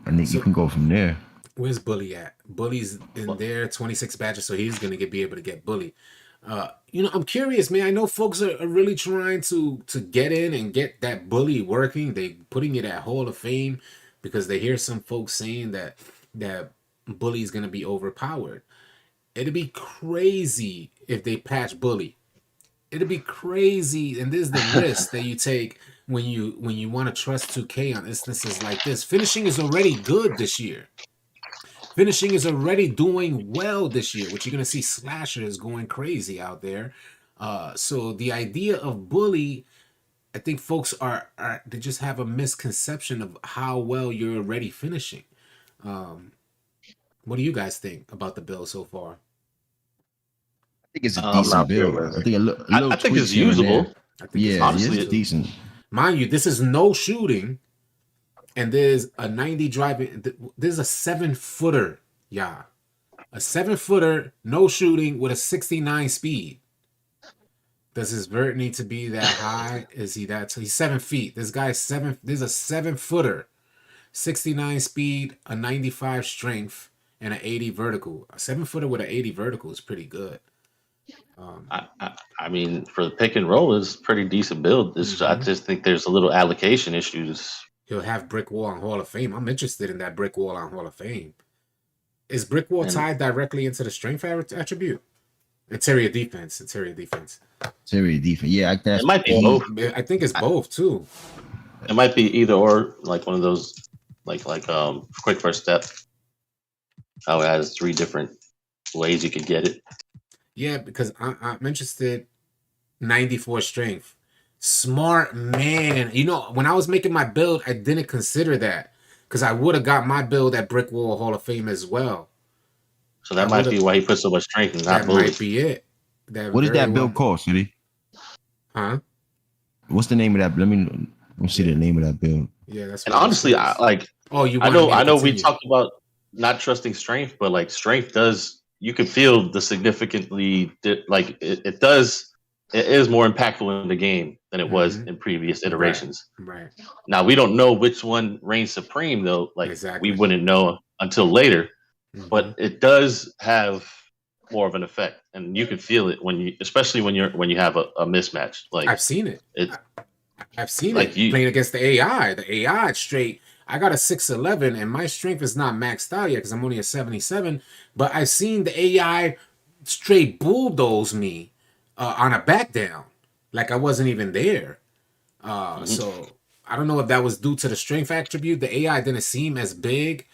And then you can go from there. Where's Bully at? Bully's in there, 26 badges, so he's gonna be able to get Bully. I'm curious, man. I know folks are really trying to get in and get that Bully working. They putting it at Hall of Fame because they hear some folks saying that Bully is gonna be overpowered. It'd be crazy if they patch Bully. It'd be crazy, and this is the risk that you take when you want to trust 2K on instances like this. Finishing is already good this year. Finishing is already doing well this year, which you're going to see slashers going crazy out there. So the idea of Bully, I think folks they just have a misconception of how well you're already finishing. What do you guys think about the build so far? I think it's a decent build. I think I think it's usable. Honestly, it's decent. Mind you, this is no shooting. and there's a 90 driving. There's a 7-footer, yeah, a 7-footer, no shooting with a 69 speed. Does his vert need to be that high? Is he that? He's 7 feet. This guy's 7. There's a 7-footer, 69 speed, a 95 strength, and an 80 vertical. A 7-footer with an 80 vertical is pretty good. I mean, for the pick and roll, is pretty decent build. I just think there's a little allocation issues. He'll have brick wall on Hall of Fame. I'm interested in that brick wall on Hall of Fame. Is brick wall tied directly into the strength attribute? Interior defense. Interior defense. Yeah, it might be both. I think it's both too. It might be either or, like one of those, like quick first step. How it has 3 different ways you could get it. Yeah, because I'm interested. 94 strength. Smart man. You know, when I was making my build, I didn't consider that because I would have got my build at Brick Wall Hall of Fame as well. So that might be why he put so much strength and not bullet. That might be it. What did that build cost, City? Huh? What's the name of that? Let me see the name of that build. Yeah, that's. And honestly, I know we talked about not trusting strength, but like strength does. You can feel the significantly like it does. It is more impactful in the game than it was in previous iterations. Right. Now we don't know which one reigns supreme though. Like we wouldn't know until later. But it does have more of an effect, and you can feel it especially when you have a mismatch. Like I've seen it. I've seen like it playing against the AI. The AI straight. I got a 6'11", and my strength is not maxed out yet because I'm only a 77. But I've seen the AI straight bulldoze me on a back down, like I wasn't even there. So I don't know if that was due to the strength attribute. The AI didn't seem as big.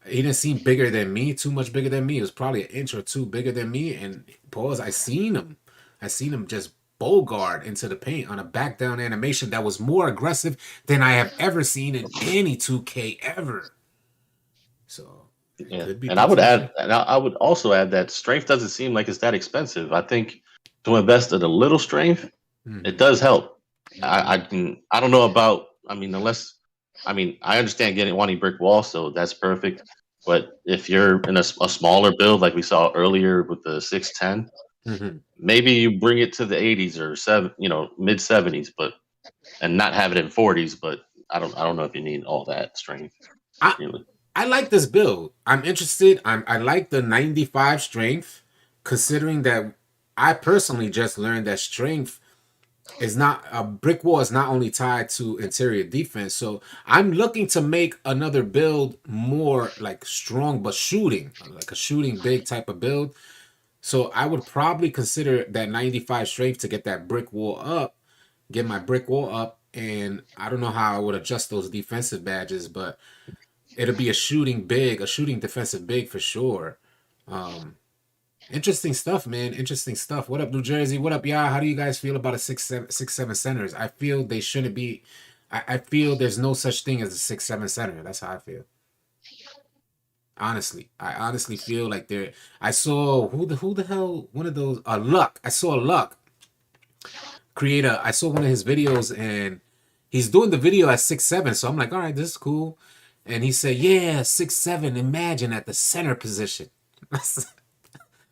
He didn't seem bigger than me, too much bigger than me. It was probably an inch or two bigger than me. And I seen him just bogard into the paint on a back down animation that was more aggressive than I have ever seen in any 2K ever. So yeah, and I would also add that strength doesn't seem like it's that expensive. I think to invest in a little strength, it does help. I don't know about. I mean, I understand wanting brick wall, so that's perfect. But if you're in a smaller build, like we saw earlier with the 610, maybe you bring it to the 80s or mid 70s, and not have it in 40s. But I don't know if you need all that strength. I like this build. I'm interested. I like the 95 strength, considering that I personally just learned that strength is not a brick wall is not only tied to interior defense. So I'm looking to make another build more like strong but shooting, like a shooting big type of build. So I would probably consider that 95 strength to get that brick wall up, get my brick wall up, and I don't know how I would adjust those defensive badges, but it'll be a shooting defensive big for sure. Interesting stuff, man. Interesting stuff. What up, New Jersey? What up, y'all? How do you guys feel about a 6'7" centers? I feel they shouldn't be. I feel there's no such thing as a 6'7" center. That's how I feel. Honestly, I honestly feel like there. I saw who the hell one of those Luck. I saw Luck create I saw one of his videos and he's doing the video at 6'7". So I'm like, all right, this is cool. And he said, yeah, 6'7". Imagine at the center position.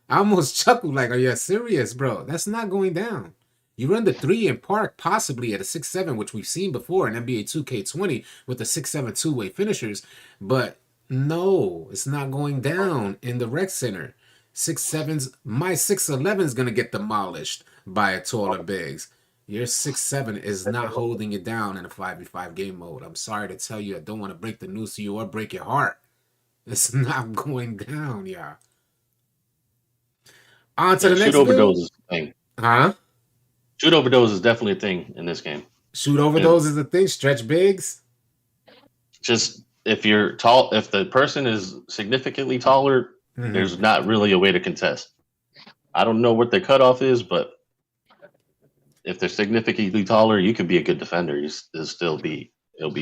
I almost chuckled like, are you serious, bro? That's not going down. You run the 3 in park possibly at a 6'7", which we've seen before in NBA 2K20 with the 6'7" two-way finishers. But no, it's not going down in the rec center. 6'7's, my 6'11 is going to get demolished by a taller bigs. Your 6'7 is not holding you down in a 5v5 game mode. I'm sorry to tell you, I don't want to break the news to you or break your heart. It's not going down, yeah. On to the next shoot overdose is a thing. Huh? Shoot overdose is definitely a thing in this game. Shoot overdose is a thing. Stretch bigs. Just if you're tall, if the person is significantly taller, there's not really a way to contest. I don't know what the cutoff is, but if they're significantly taller, you could be a good defender. It'll be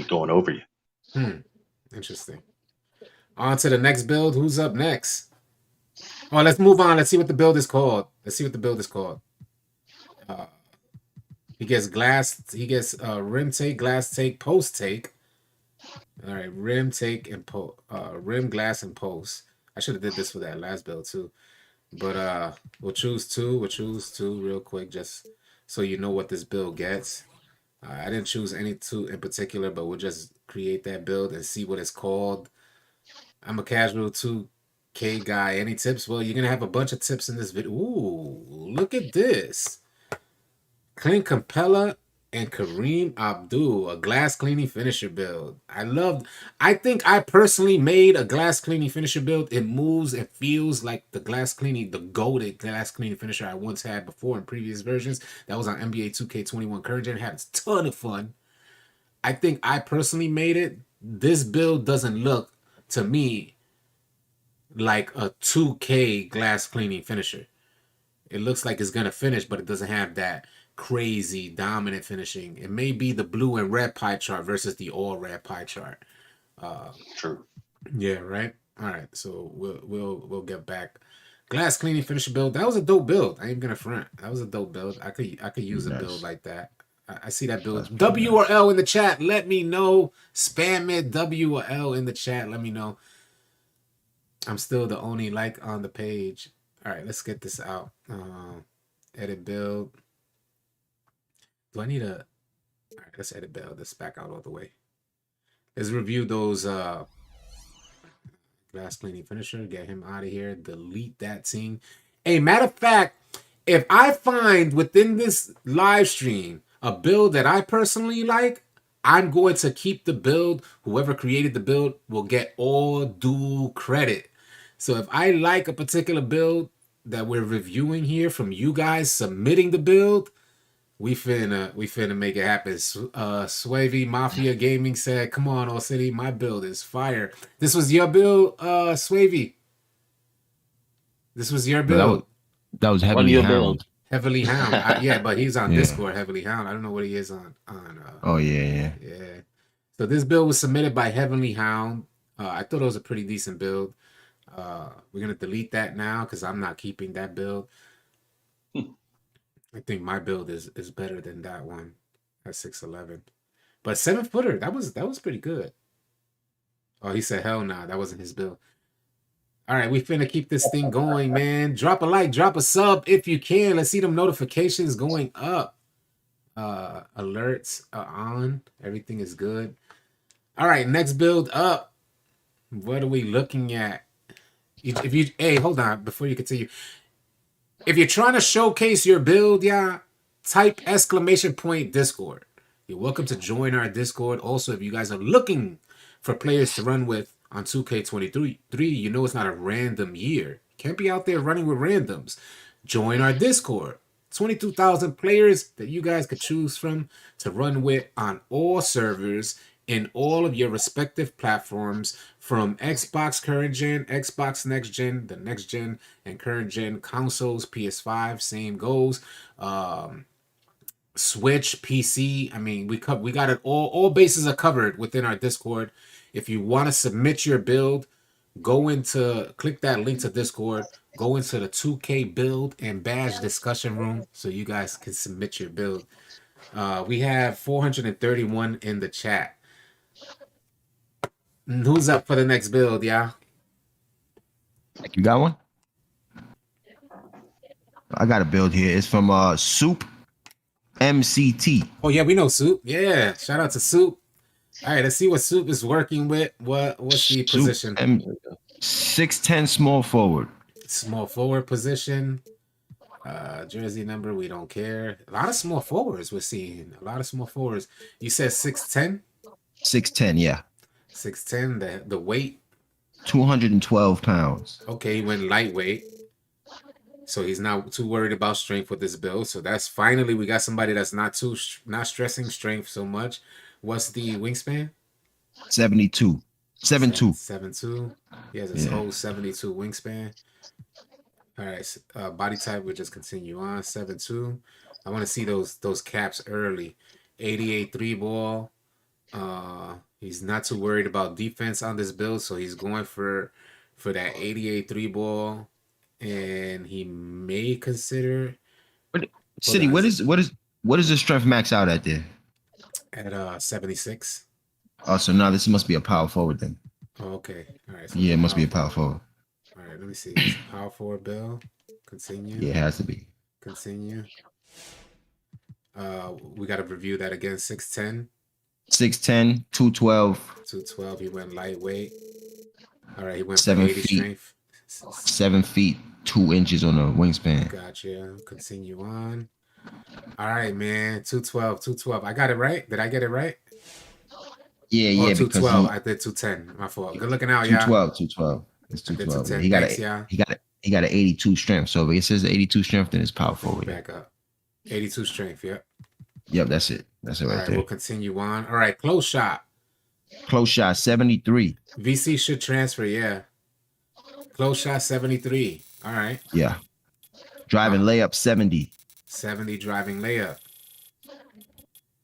going over you. Interesting. On to the next build. Who's up next? Oh, let's move on. Let's see what the build is called. He gets glass. He gets rim take, glass take, post take. All right, rim take and rim glass and post. I should have did this for that last build too. But we'll choose two. We'll choose two real quick just so you know what this build gets. I didn't choose any two in particular, but we'll just create that build and see what it's called. I'm a casual 2K guy. Any tips? Well, you're gonna have a bunch of tips in this video. Ooh, look at this. Clint Capella and Kareem Abdul, a glass cleaning finisher build. I think I personally made a glass cleaning finisher build. It moves and feels like the goated glass cleaning finisher I once had before in previous versions. That was on NBA 2K21 current gen. Had a ton of fun. I think I personally made it. This build doesn't look to me like a 2K glass cleaning finisher. It looks like it's gonna finish, but it doesn't have that crazy dominant finishing. It may be the blue and red pie chart versus the all red pie chart. True. Yeah, right. All right, so we'll get back. Glass cleaning finisher build. That was a dope build. I ain't gonna front. That was a dope build. I could use a build like that. I see that build. W or L in the chat. Let me know. Spam it. W or L in the chat. Let me know. I'm still the only like on the page. All right, let's get this out. Edit build. Do I need a... All right, let's edit build. Let's back out all the way. Let's review those glass cleaning finisher. Get him out of here. Delete that scene. Hey, matter of fact, if I find within this live stream a build that I personally like, I'm going to keep the build. Whoever created the build will get all due credit. So if I like a particular build that we're reviewing here from you guys submitting the build, we finna make it happen. Swavy Mafia Gaming said, "Come on, All City, my build is fire." This was your build, Swavy. This was your build. That was Heavily Hound. Heavily Hound. Yeah, but he's on Discord. Heavily Hound. I don't know what he is on. Oh yeah. So this build was submitted by Heavenly Hound. I thought it was a pretty decent build. We're gonna delete that now because I'm not keeping that build. I think my build is better than that one at 6'11". But 7-footer, that was pretty good. Oh, he said hell nah, that wasn't his build. All right, we finna keep this thing going, man. Drop a like, drop a sub if you can. Let's see them notifications going up. Alerts are on. Everything is good. All right, next build up. What are we looking at? Hey, hold on before you continue. If you're trying to showcase your build, type !Discord. You're welcome to join our Discord. Also, if you guys are looking for players to run with on 2K23, you know it's not a random year. Can't be out there running with randoms. Join our Discord. 22,000 players that you guys could choose from to run with on all servers in all of your respective platforms, from Xbox current gen, Xbox next gen, the next gen and current gen consoles, PS5, same goes. Switch, PC. I mean, we got it all bases are covered within our Discord. If you want to submit your build, click that link to Discord, go into the 2K build and badge discussion room so you guys can submit your build. We have 431 in the chat. Who's up for the next build, yeah? You got one? I got a build here. It's from Soup MCT. Oh yeah, we know Soup. Yeah, shout out to Soup. All right, let's see what Soup is working with. What's the position? 6'10" small forward. Small forward position. Jersey number, we don't care. A lot of small forwards we're seeing. A lot of small forwards. You said 6'10"? 6'10", yeah. 6'10", the weight? 212 pounds. Okay, he went lightweight. So he's not too worried about strength with this build. So that's finally, we got somebody that's not stressing strength so much. What's the wingspan? 72. 7'2". 7'2". He has his whole 72 wingspan. All right, body type, we'll just continue on. 7'2". I want to see those caps early. 88 3 ball. He's not too worried about defense on this build, so he's going for that 88 3 ball, and he may consider. City, what is the strength max out at there? At 76. Oh, so now this must be a power forward then. Oh, okay. All right. So Yeah, it must be a power forward. All right. Let me see. It's a power forward bill. Continue. Yeah, it has to be. Continue. We got to review that again. 6'10". 6'10", 212. 212. He went lightweight. All right. He went 7 for 80 feet. strength. 7 feet 2 inches on the wingspan. Gotcha. Continue on. All right, man. 212. I got it right. Did I get it right? Yeah, Oh, yeah. 212. Because I did 210. My fault. Good looking out, 212, 212. It's I did 212. 210. He got Thanks, a, yeah. he got an 82 strength. So if it says 82 strength, then it's power forward. Back up. 82 strength. Yep. Yep, that's it. That's it All right right, there. we'll continue on. All right, close shot. Close shot 73. VC should transfer, yeah. Close shot 73. All right. Yeah. Driving layup 70. 70 driving layup.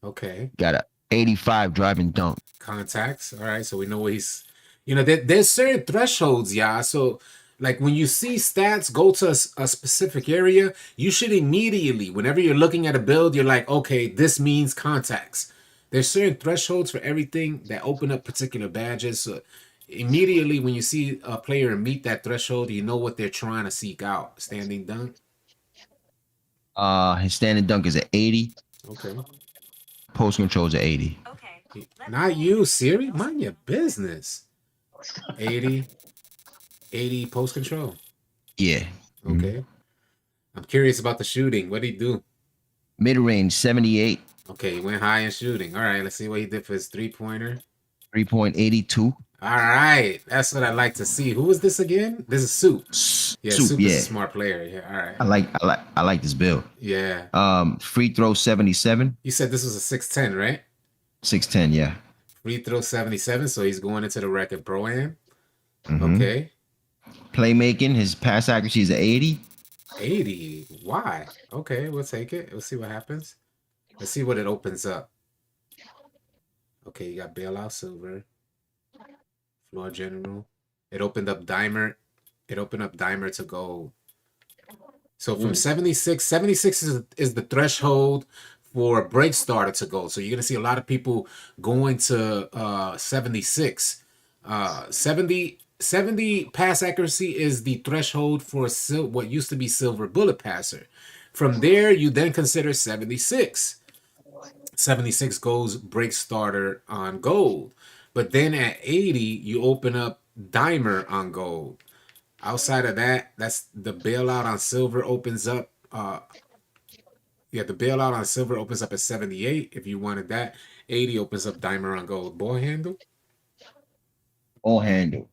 Okay. Got a 85 driving dunk. Contacts. All right. So we know what he's, there's certain thresholds, yeah. So like when you see stats go to a specific area, you should immediately, whenever you're looking at a build, you're like, okay, this means contacts. There's certain thresholds for everything that open up particular badges. So immediately when you see a player meet that threshold, you know what they're trying to seek out. Standing dunk. His standing dunk is at 80. Okay. Post control is at 80. Okay. Not you, Siri. Mind your business. 80 post control. Yeah. Okay. I'm curious about the shooting. What did he do? Mid range 78. Okay, he went high in shooting. All right, let's see what he did for his 3-pointer. 3.82. All right, that's what I like to see. Who is this again? This is Soup. Yeah, Soup is a smart player. Yeah, all right. I like this build. Yeah. Free throw 77. You said this was a 6'10", right? 6'10", yeah. Free throw 77, so he's going into the record pro-am. Okay. Playmaking, his pass accuracy is 80. 80. Why? Okay, we'll take it. We'll see what happens. Let's see what it opens up. Okay, you got bailout silver. Floor general. It opened up dimer. It opened up dimer to gold. So from 76 is the threshold for break starter to gold. So you're gonna see a lot of people going to 76. 70 pass accuracy is the threshold for what used to be silver bullet passer. From there, you then consider 76. 76 goes break starter on gold. But then at 80, you open up dimer on gold. Outside of that, that's the bailout on silver opens up. The bailout on silver opens up at 78. If you wanted that, 80 opens up dimer on gold. Ball handle? Ball handle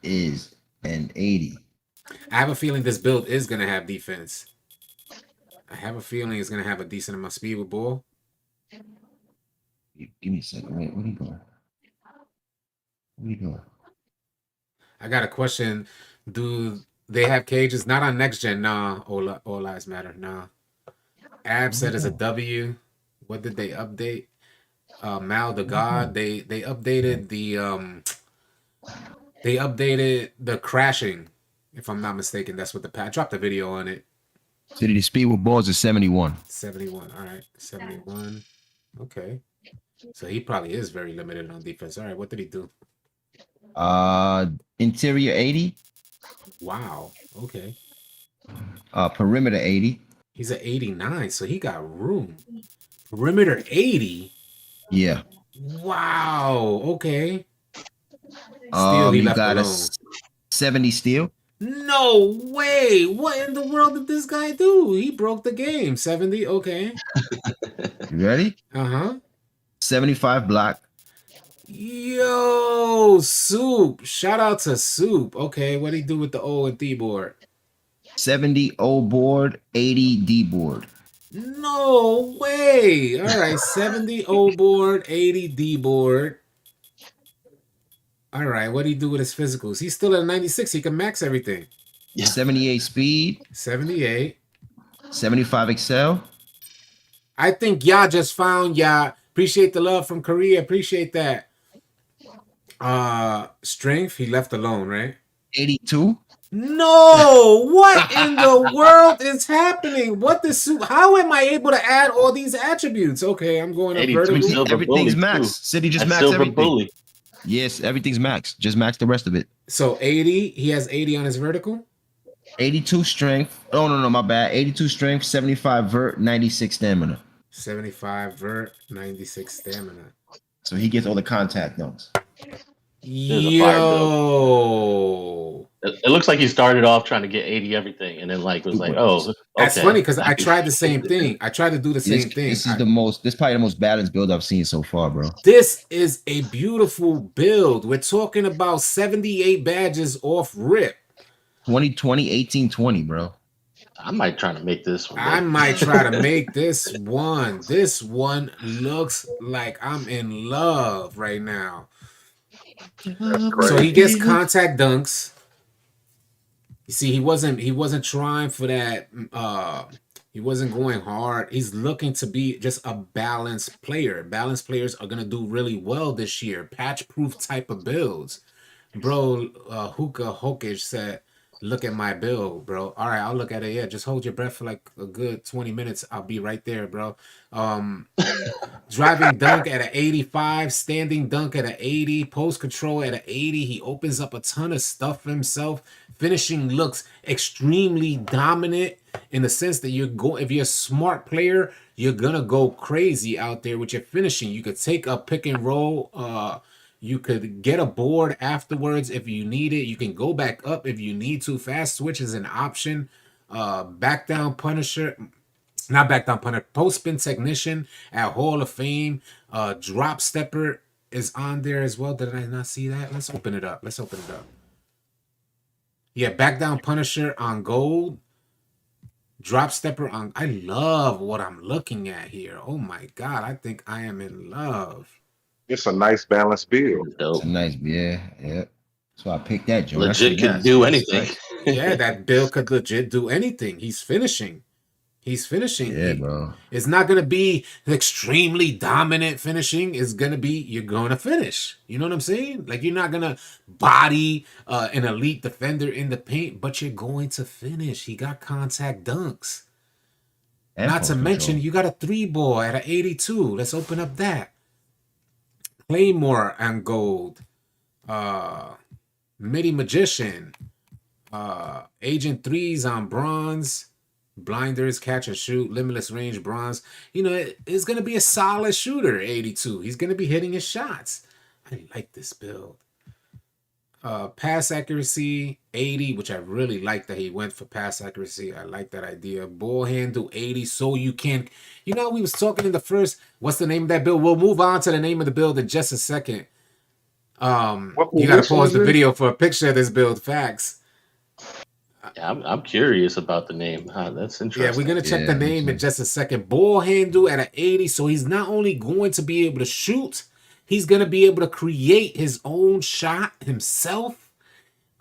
is an 80. I have a feeling this build is going to have defense. I have a feeling it's going to have a decent amount of speed with ball. Give me a second. Wait, where are you going? Where are you going? I got a question. Do they have cages? Not on next gen. Nah. All lives matter. Nah. Ab said it's a W. What did they update? Mal the God. They updated the crashing. If I'm not mistaken, that's what I dropped a video on it. So the speed with balls is 71. 71. All right. 71. Okay. So he probably is very limited on defense. All right. What did he do? Interior 80. Wow. Okay. Perimeter 80. He's at 89, so he got room. Perimeter 80. Yeah. Wow. Okay. Steal, he you left got alone. a 70 steal. No way. What in the world did this guy do? He broke the game. 70. Okay. You ready? 75 block. Yo, Soup. Shout out to Soup. Okay, what did he do with the O and D board? 70 O board, 80 D board. No way. All right, 70 O board, 80 D board. All right, what do he do with his physicals? He's still at 96. He can max everything. 78 speed. 78. 75 excel. I think y'all just found y'all. Appreciate the love from Korea. Appreciate that. Strength, he left alone, right? 82. No, what in the world is happening? What this suit? How am I able to add all these attributes? Okay, I'm going up 82 vertical. silver Everything's bully max. too. City just That's max silver everything. bully. Yes, everything's max. Just max the rest of it. So 80, he has 80 on his vertical. 82 strength. Oh no, my bad. 82 strength, 75 vert, 96 stamina. 75 vert, 96 stamina. So he gets all the contact dunks. This is a fire build. Yo. It looks like he started off trying to get 80 everything, and then like was like, oh, okay. That's funny because I tried the same thing. I tried to do the same thing. This is probably the most balanced build I've seen so far, bro. This is a beautiful build. We're talking about 78 badges off rip. 2020, 1820, bro. I might try to make this one. I might try to make this one. This one looks like I'm in love right now. That's great. So he gets contact dunks. You see, he wasn't trying for that. He wasn't going hard. He's looking to be just a balanced player. Balanced players are gonna do really well this year. Patch-proof type of builds. Bro, Hookah Hokish said, look at my build, bro. All right, I'll look at it. Yeah, just hold your breath for like a good 20 minutes. I'll be right there, bro. Driving dunk at an 85, standing dunk at an 80, post control at an 80. He opens up a ton of stuff for himself. Finishing looks extremely dominant in the sense that if you're a smart player, you're gonna go crazy out there with your finishing. You could take a pick and roll. You could get a board afterwards if you need it. You can go back up if you need to. Fast switch is an option. Back down punisher. Not back down punter. Post spin technician at Hall of Fame. Drop stepper is on there as well. Did I not see that? Let's open it up. Yeah, back down punisher on gold. Drop stepper on. I love what I'm looking at here. Oh my God. I think I am in love. It's a nice balanced build. It's a nice, yeah. So I picked that joint. Legit can do anything. Yeah, that build could legit do anything. He's finishing. Yeah, bro. It's not going to be extremely dominant finishing. It's going to be, you're going to finish. You know what I'm saying? Like, you're not going to body an elite defender in the paint, but you're going to finish. He got contact dunks. And not to mention, you got a 3-ball at an 82. Let's open up that. Claymore and gold. Midi Magician. Agent 3s on bronze. Blinders, catch and shoot, limitless range, bronze. You know, it's going to be a solid shooter, 82. He's going to be hitting his shots. I like this build. Pass accuracy, 80, which I really like that he went for pass accuracy. I like that idea. Ball handle, 80, so you can... You know, we was talking in the first... What's the name of that build? We'll move on to the name of the build in just a second. You got to pause the video for a picture of this build. Facts. Yeah, I'm curious about the name. That's interesting. Yeah, we're going to check the name in just a second. Ball handle at an 80. So he's not only going to be able to shoot, he's going to be able to create his own shot himself.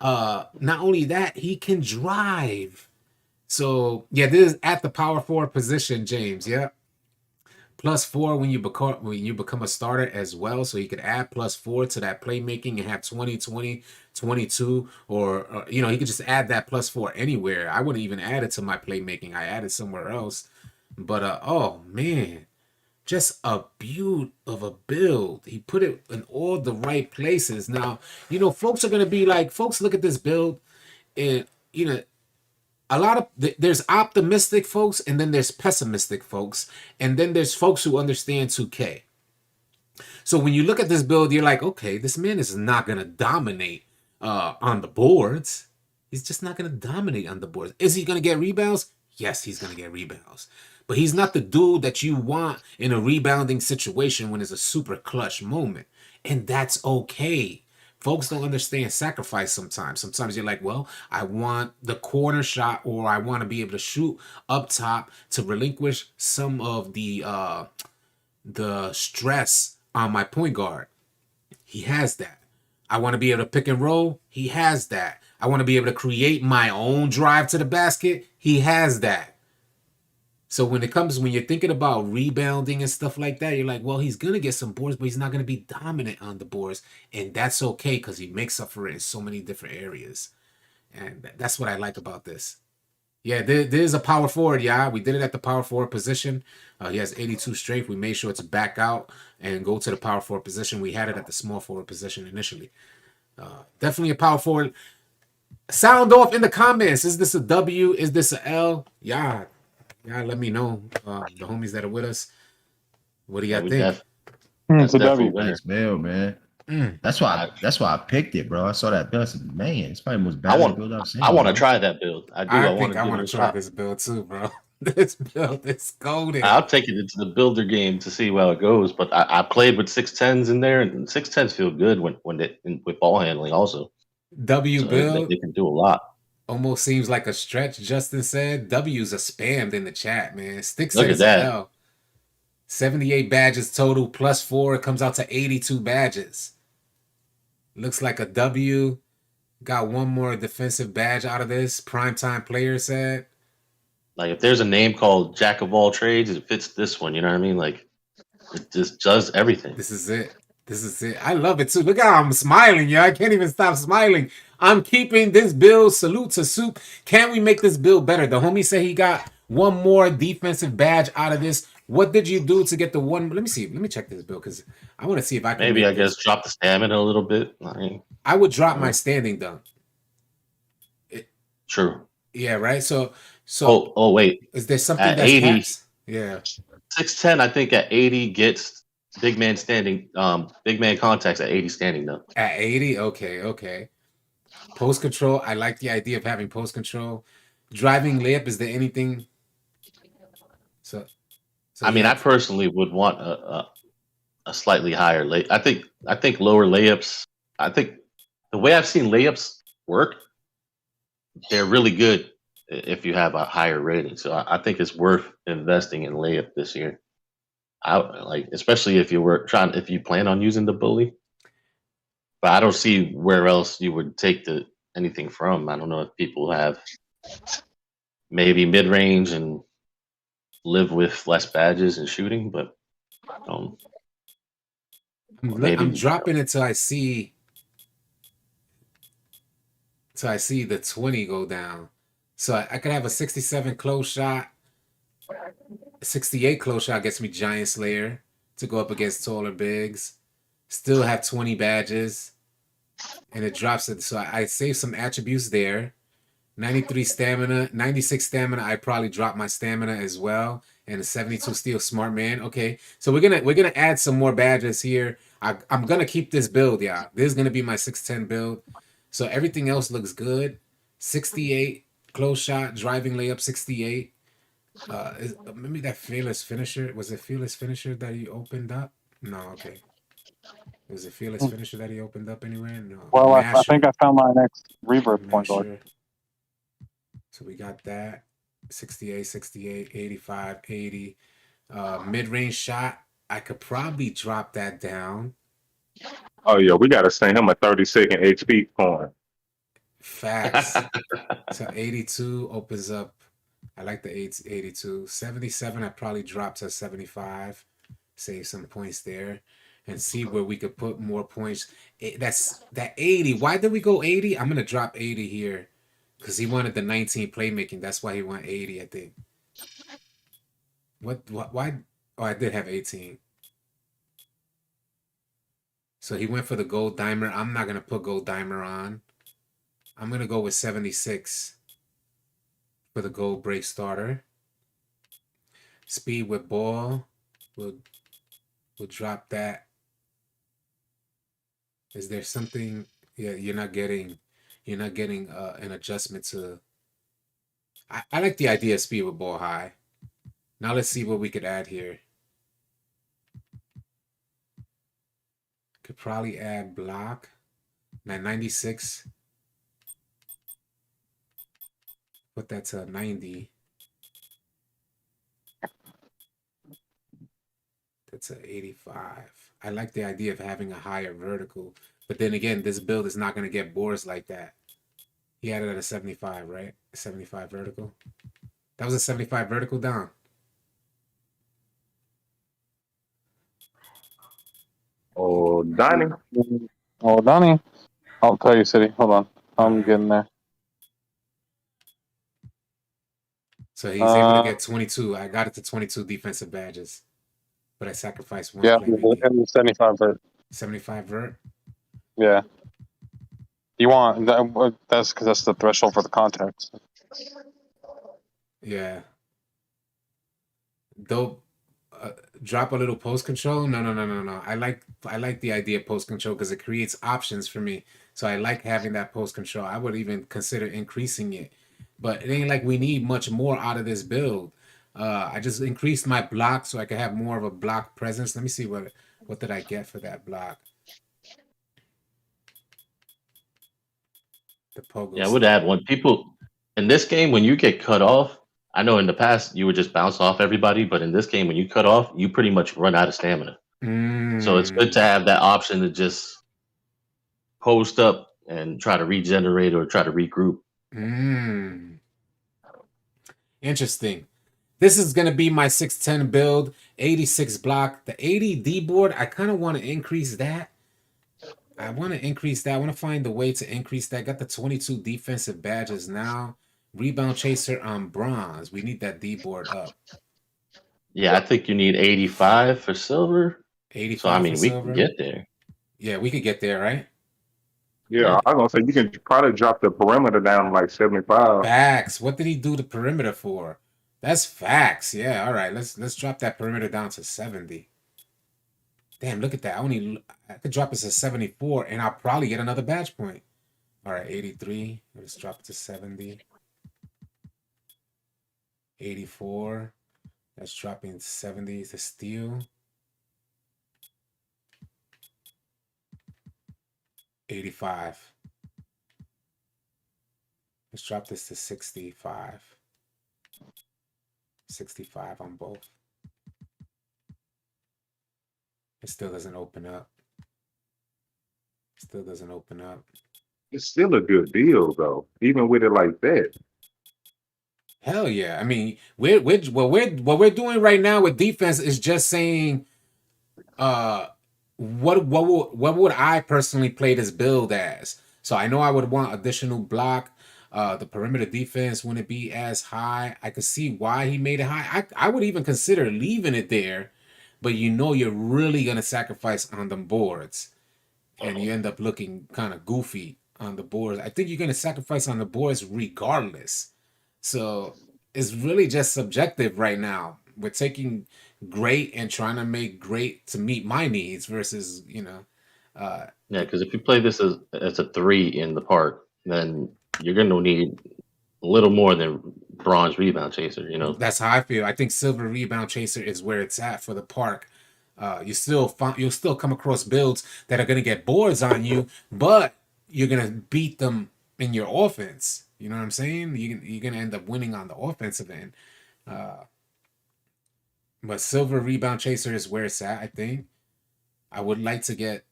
Not only that, he can drive. So, yeah, this is at the power forward position, James. Yeah. +4 when you become a starter as well. So you could add +4 to that playmaking and have 20, 20, 22, or you know, he could just add that +4 anywhere. I wouldn't even add it to my playmaking. I added somewhere else. But oh man, just a beaut of a build. He put it in all the right places. Now, you know, folks are gonna be like, folks look at this build, and you know, a lot of there's optimistic folks, and then there's pessimistic folks, and then there's folks who understand 2K. So when you look at this build, you're like, okay, this man is not gonna dominate on the boards. He's just not gonna dominate on the boards. Is he gonna get rebounds? Yes, he's gonna get rebounds. But he's not the dude that you want in a rebounding situation when it's a super clutch moment. And that's okay. Folks don't understand sacrifice sometimes. Sometimes you're like, well, I want the corner shot, or I want to be able to shoot up top to relinquish some of the stress on my point guard. He has that. I want to be able to pick and roll. He has that. I want to be able to create my own drive to the basket. He has that. So when you're thinking about rebounding and stuff like that, you're like, well, he's going to get some boards, but he's not going to be dominant on the boards. And that's okay because he makes up for it in so many different areas. And that's what I like about this. Yeah, there's a power forward. Yeah, we did it at the power forward position. He has 82 strength. We made sure to back out and go to the power forward position. We had it at the small forward position initially. Definitely a power forward. Sound off in the comments. Is this a W? Is this a L? Yeah, let me know. The homies that are with us. What do y'all think? It's a definitely W. winner. Nice build, man. That's why I picked it, bro. I saw that build. I said, man, it's probably the most balanced build I've seen. I want to bro. try that build. I do. I I want think to I give want it to a try shot. this build too, bro. This build is golden. I'll take it into the builder game to see how it goes. But I played with 610s in there, and 610s feel good with ball handling also. W So build they can do a lot. almost seems like a stretch. Justin said W's are spammed in the chat, man. Stick Look said at it's a that. L. 78 badges total plus 4. It comes out to 82 badges. Looks like a W. Got one more defensive badge out of this. Primetime player said. Like if there's a name called Jack of all trades, it fits this one. You know what I mean? Like it just does everything. This is it. This is it. I love it too. Look how I'm smiling, yo. I can't even stop smiling. I'm keeping this build. Salute to Soup. Can we make this build better? The homie said he got one more defensive badge out of this. What did you do to get the one? Let me see. Let me check this build because I want to see if I can. Maybe I guess drop the stamina a little bit. I would drop my standing dunk. True. Yeah, right. So. Oh wait. Is there something at that's 80? caps? Yeah. 610, I think at 80 gets big man standing. Big man contacts at 80 standing dunk. At 80, okay. Post control. I like the idea of having post control. Driving layup. Is there anything? So I mean, I personally would want a slightly higher lay. I think lower layups. I think the way I've seen layups work, they're really good if you have a higher rating. So I think it's worth investing in layup this year. Especially if if you plan on using the bully. But I don't see where else you would take anything from. I don't know if people have maybe mid range and live with less badges and shooting, but maybe I'm dropping it till I see the 20 go down. So I could have a 67 close shot. 68 close shot gets me Giant Slayer to go up against taller bigs. Still have 20 badges. And it drops it. So I save some attributes there. 93 stamina, 96 stamina. I probably drop my stamina as well. And a 72 steel smart man. Okay. So we're gonna add some more badges here. I'm gonna keep this build, yeah. This is gonna be my 610 build. So everything else looks good. 68 close shot, driving layup 68. Maybe that fearless finisher. Was it fearless finisher that he opened up? No, okay. Was it fearless finisher that he opened up anywhere? No. Well, I think I found my next rebirth point guard. So we got that. 68, 68, 85, 80. Mid-range shot. I could probably drop that down. Oh yeah, we gotta send him a 30-second HP coin. Facts. So 82 opens up. I like the 82. 77, I probably drop to 75. Save some points there. And see where we could put more points. That's that 80. Why did we go 80? I'm gonna drop 80 here. Because he wanted the 19 playmaking. That's why he went 80, I think. Why? Oh, I did have 18. So he went for the gold dimer. I'm not going to put gold dimer on. I'm going to go with 76 for the gold break starter. Speed with ball. We'll drop that. Is there something? Yeah, you're not getting an adjustment to. I like the idea of speed with ball high. Now let's see what we could add here. Could probably add block. 96. Put that to 90. That's an 85. I like the idea of having a higher vertical. But then again, this build is not going to get boards like that. He had it at a 75, right? 75 vertical. That was a 75 vertical down. Oh, Donnie. Oh, Donnie. I'll tell you, City. Hold on. I'm getting there. So he's able to get 22. I got it to 22 defensive badges, but I sacrificed one Yeah, playmaking. 75 vert. 75 vert. Yeah. You want that's because that's the threshold for the context. Yeah. Dope. Drop a little post control. No. I like the idea of post control because it creates options for me. So I like having that post control. I would even consider increasing it, but it ain't like we need much more out of this build. I just increased my block so I could have more of a block presence. Let me see what did I get for that block. The pogo. Yeah, I would add one. People in this game, when you get cut off, I know in the past you would just bounce off everybody, but in this game, when you cut off, you pretty much run out of stamina. So it's good to have that option to just post up and try to regenerate or try to regroup. Interesting. This is going to be my 610 build, 86 block. The 80 D board, I kind of want to increase that. I want to find the way to increase that. Got the 22 defensive badges now. Rebound chaser on bronze. We need that D board up. Yeah, I think you need 85 for silver. 85 so, I mean, for we silver. can get there. Yeah, we could get there, right? Yeah, I was gonna say you can probably drop the perimeter down to like 75. Facts. What did he do the perimeter for? That's facts. Yeah, all right. Let's drop that perimeter down to 70. Damn, look at that. I could drop it to 74 and I'll probably get another badge point. All right, 83. Let's drop it to 70. 84. That's dropping to 70 to steal. 85. Let's drop this to 65. 65 on both. It still doesn't open up. Still doesn't open up. It's still a good deal though, even with it like that. Hell yeah! I mean, what we're doing right now with defense is just saying, what would I personally play this build as? So I know I would want additional block. The perimeter defense wouldn't be as high. I could see why he made it high. I would even consider leaving it there, but you know you're really gonna sacrifice on them boards, and you end up looking kind of goofy on the boards. I think you're gonna sacrifice on the boards regardless. So it's really just subjective right now. We're taking great and trying to make great to meet my needs versus, Yeah, because if you play this as a 3 in the park, then you're going to need a little more than bronze rebound chaser, That's how I feel. I think silver rebound chaser is where it's at for the park. You'll still come across builds that are going to get boards on you, but you're going to beat them in your offense. You know what I'm saying? You're going to end up winning on the offensive end. But silver rebound chaser is where it's at, I think. I would like to get...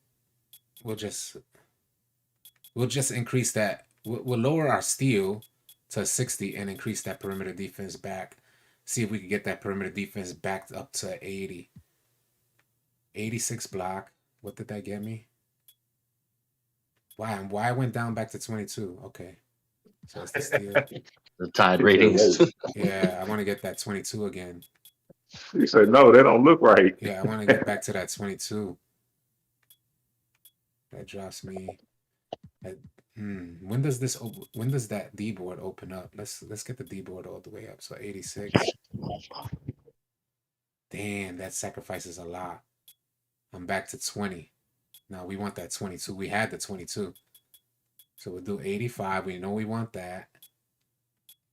We'll just increase that. We'll lower our steal to 60 and increase that perimeter defense back. See if we can get that perimeter defense back up to 80. 86 block. What did that get me? Why I went down back to 22? Okay. So it's the steal. The tied ratings. Yeah, I want to get that 22 again. You said no, that don't look right. Yeah, I want to get back to that 22. That drops me. When does that D board open up? Let's get the D board all the way up. So 86. Damn, that sacrifices a lot. I'm back to 20. Now we want that 22. We had the 22. So we'll do 85. We know we want that.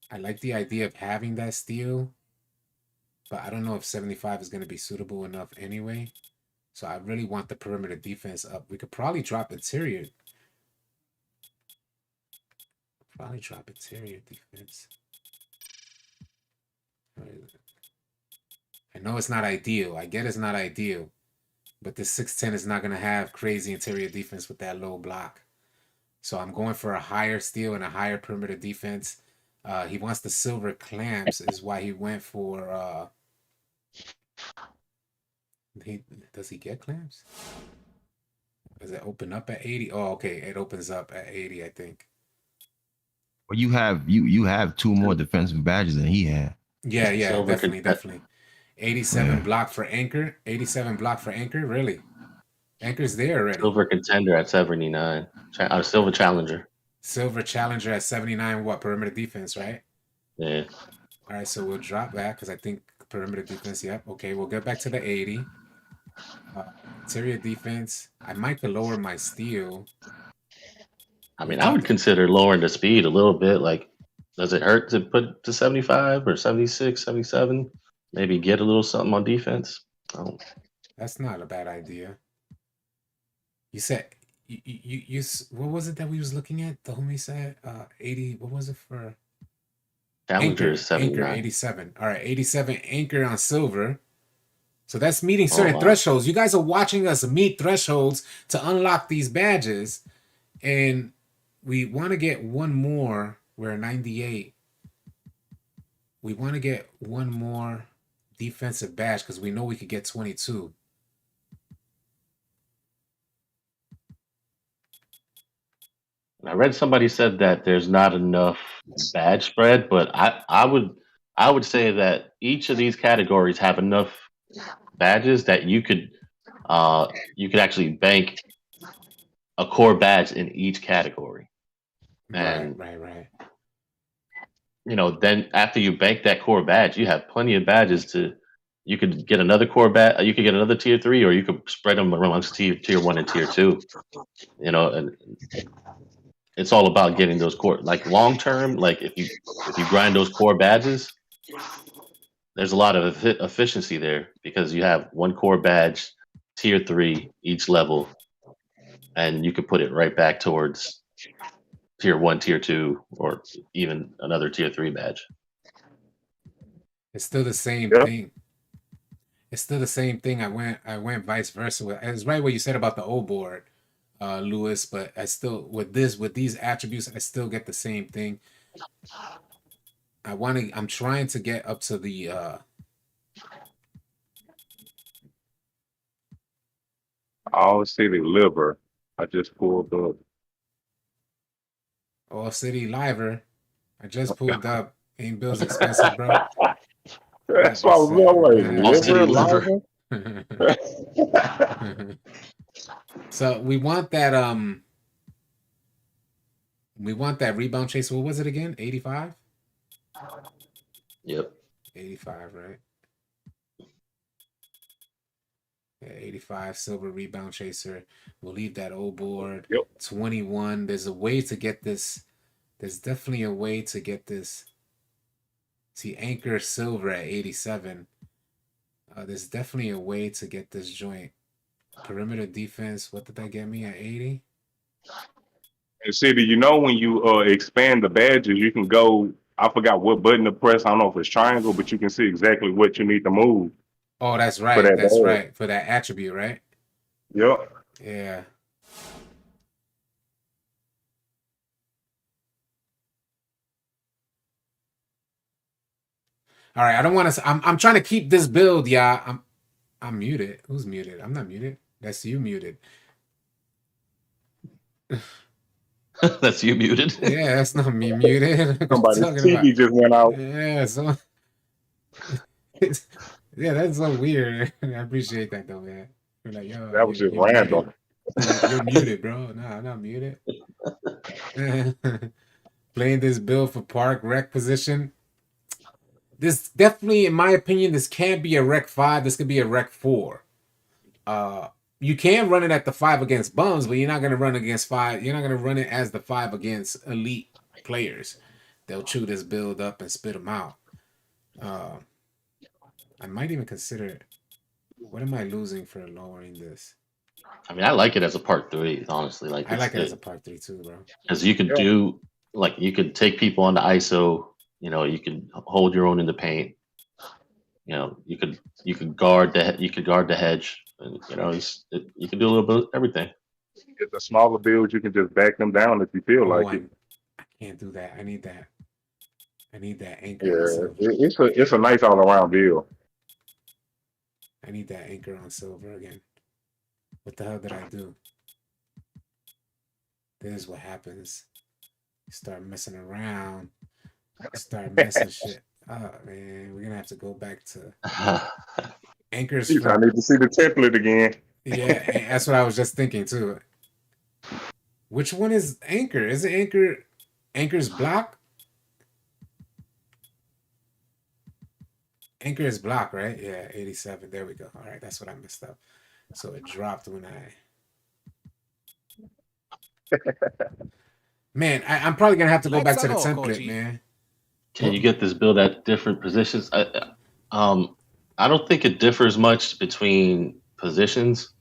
I like the idea of having that steal, but I don't know if 75 is going to be suitable enough anyway. So I really want the perimeter defense up. We could probably drop interior. Defense. I know it's not ideal. I get it's not ideal. But this 610 is not going to have crazy interior defense with that low block. So I'm going for a higher steal and a higher perimeter defense. He wants the silver clamps is why he went for... Does he get clamps? Does it open up at 80? Oh, okay. It opens up at 80, I think. Well, you have 2 more defensive badges than he had. Yeah, yeah, Silver definitely, contender. definitely. 87 block for Anchor. 87 block for Anchor. Really? Anchor's there already. Silver contender at 79. Silver challenger. Silver Challenger at 79. What? Perimeter defense, right? Yeah. All right, so we'll drop that because I think perimeter defense. Yep. Okay, we'll get back to the 80. Interior defense. I might lower my steal. I We mean, I would talked. consider lowering the speed a little bit. Like, does it hurt to put it to 75 or 76, 77? Maybe get a little something on defense. Oh, That's not a bad idea. You said what was it that we was looking at? The homie said 80. What was it for? challenger Anchor, is Anchor 79. 87. All right, 87 Anchor on silver. So that's meeting Oh, certain wow. thresholds. You guys are watching us meet thresholds to unlock these badges. And we want to get one more. We're 98. We want to get one more defensive badge because we know we could get 22. I read somebody said that there's not enough badge spread, but I would say that each of these categories have enough badges that you could actually bank a core badge in each category. And Right. then after you bank that core badge, you have plenty of badges to. You could get another core badge. You could get another tier 3, or you could spread them amongst tier 1 and tier 2. And it's all about getting those core. Like long term, like if you grind those core badges, there's a lot of efficiency there because you have one core badge, tier 3 each level, and you could put it right back towards tier 1, tier 2, or even another tier 3 badge. It's still the same Yeah. thing. It's still the same thing. I went vice versa. It's right what you said about the O board, Lewis. But I still with these attributes, I still get the same thing. I'm trying to get up to the All City Liver. I just pulled up. All City Liver. I just pulled up. Ain't bills expensive, bro. That's why I was like, All City liver. So we want that rebound chase. What was it again? 85? Yep. 85, right? Yeah, 85 silver rebound chaser. We'll leave that old board. Yep. 21. There's a way to get this. There's definitely a way to get this. See, Anchor silver at 87. There's definitely a way to get this joint. Perimeter defense. What did that get me at 80? And see, when you expand the badges, you can go. I forgot what button to press. I don't know if it's triangle, but you can see exactly what you need to move. Oh, that's right. that That's badge. right. For that attribute, right? Yep. Yeah. All right. I don't want to. I'm trying to keep this build, yeah. I'm muted. Who's muted? I'm not muted. That's you muted. That's you muted. Yeah, that's not me muted. Somebody's TV just went out. Yeah, so yeah, that's so weird. I appreciate that though, man. You're like, yo, That was just random. You're muted, bro. No, I'm not muted. Playing this build for park rec position. This definitely, in my opinion, this can't be a rec 5. This could be a rec 4. You can run it at the 5 against bums, but you're not gonna run against 5. You're not gonna run it as the 5 against elite players. They'll chew this build up and spit them out. I might even consider it. What am I losing for lowering this? I mean, I like it as a part 3, honestly. Like I like it as a part 3 too, bro. Because you could do, like, you could take people on the ISO. You could hold your own in the paint. You could guard the hedge. And, you can do a little bit of everything. It's a smaller build. You can just back them down if you feel like it. I can't do that. I need that anchor. Yeah, it's a nice all around build. I need that anchor on silver again. What the hell did I do? This is what happens. You start messing around. You start messing shit. Oh man, we're gonna have to go back to I anchors Jeez, I from. need to see the template again. Yeah, that's what I was just thinking too. Which one is anchor? Is it anchor? Anchor's block. Anchor is block, right? Yeah, 87. There we go. All right, that's what I messed up. So it dropped when I. Man, I'm probably gonna have to go back to the template, man. Can you get this build at different positions? I don't think it differs much between positions,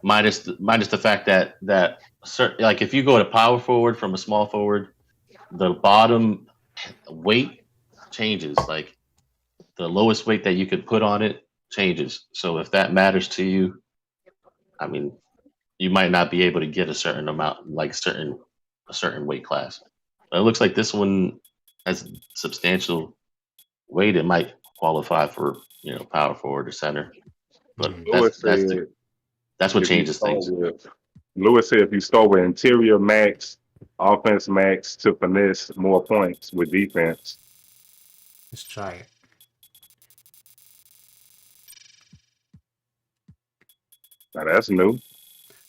minus the fact that certain, like if you go to power forward from a small forward, the bottom weight changes. Like the lowest weight that you could put on it changes. So if that matters to you, I mean, you might not be able to get a certain amount, like a certain weight class. But it looks like this one has substantial weight. It might qualify for power forward or center. But Lewis said that's what if you changes start things. with Lewis said if you start with interior max, offense max to finesse more points with defense. Let's try it. Now that's new.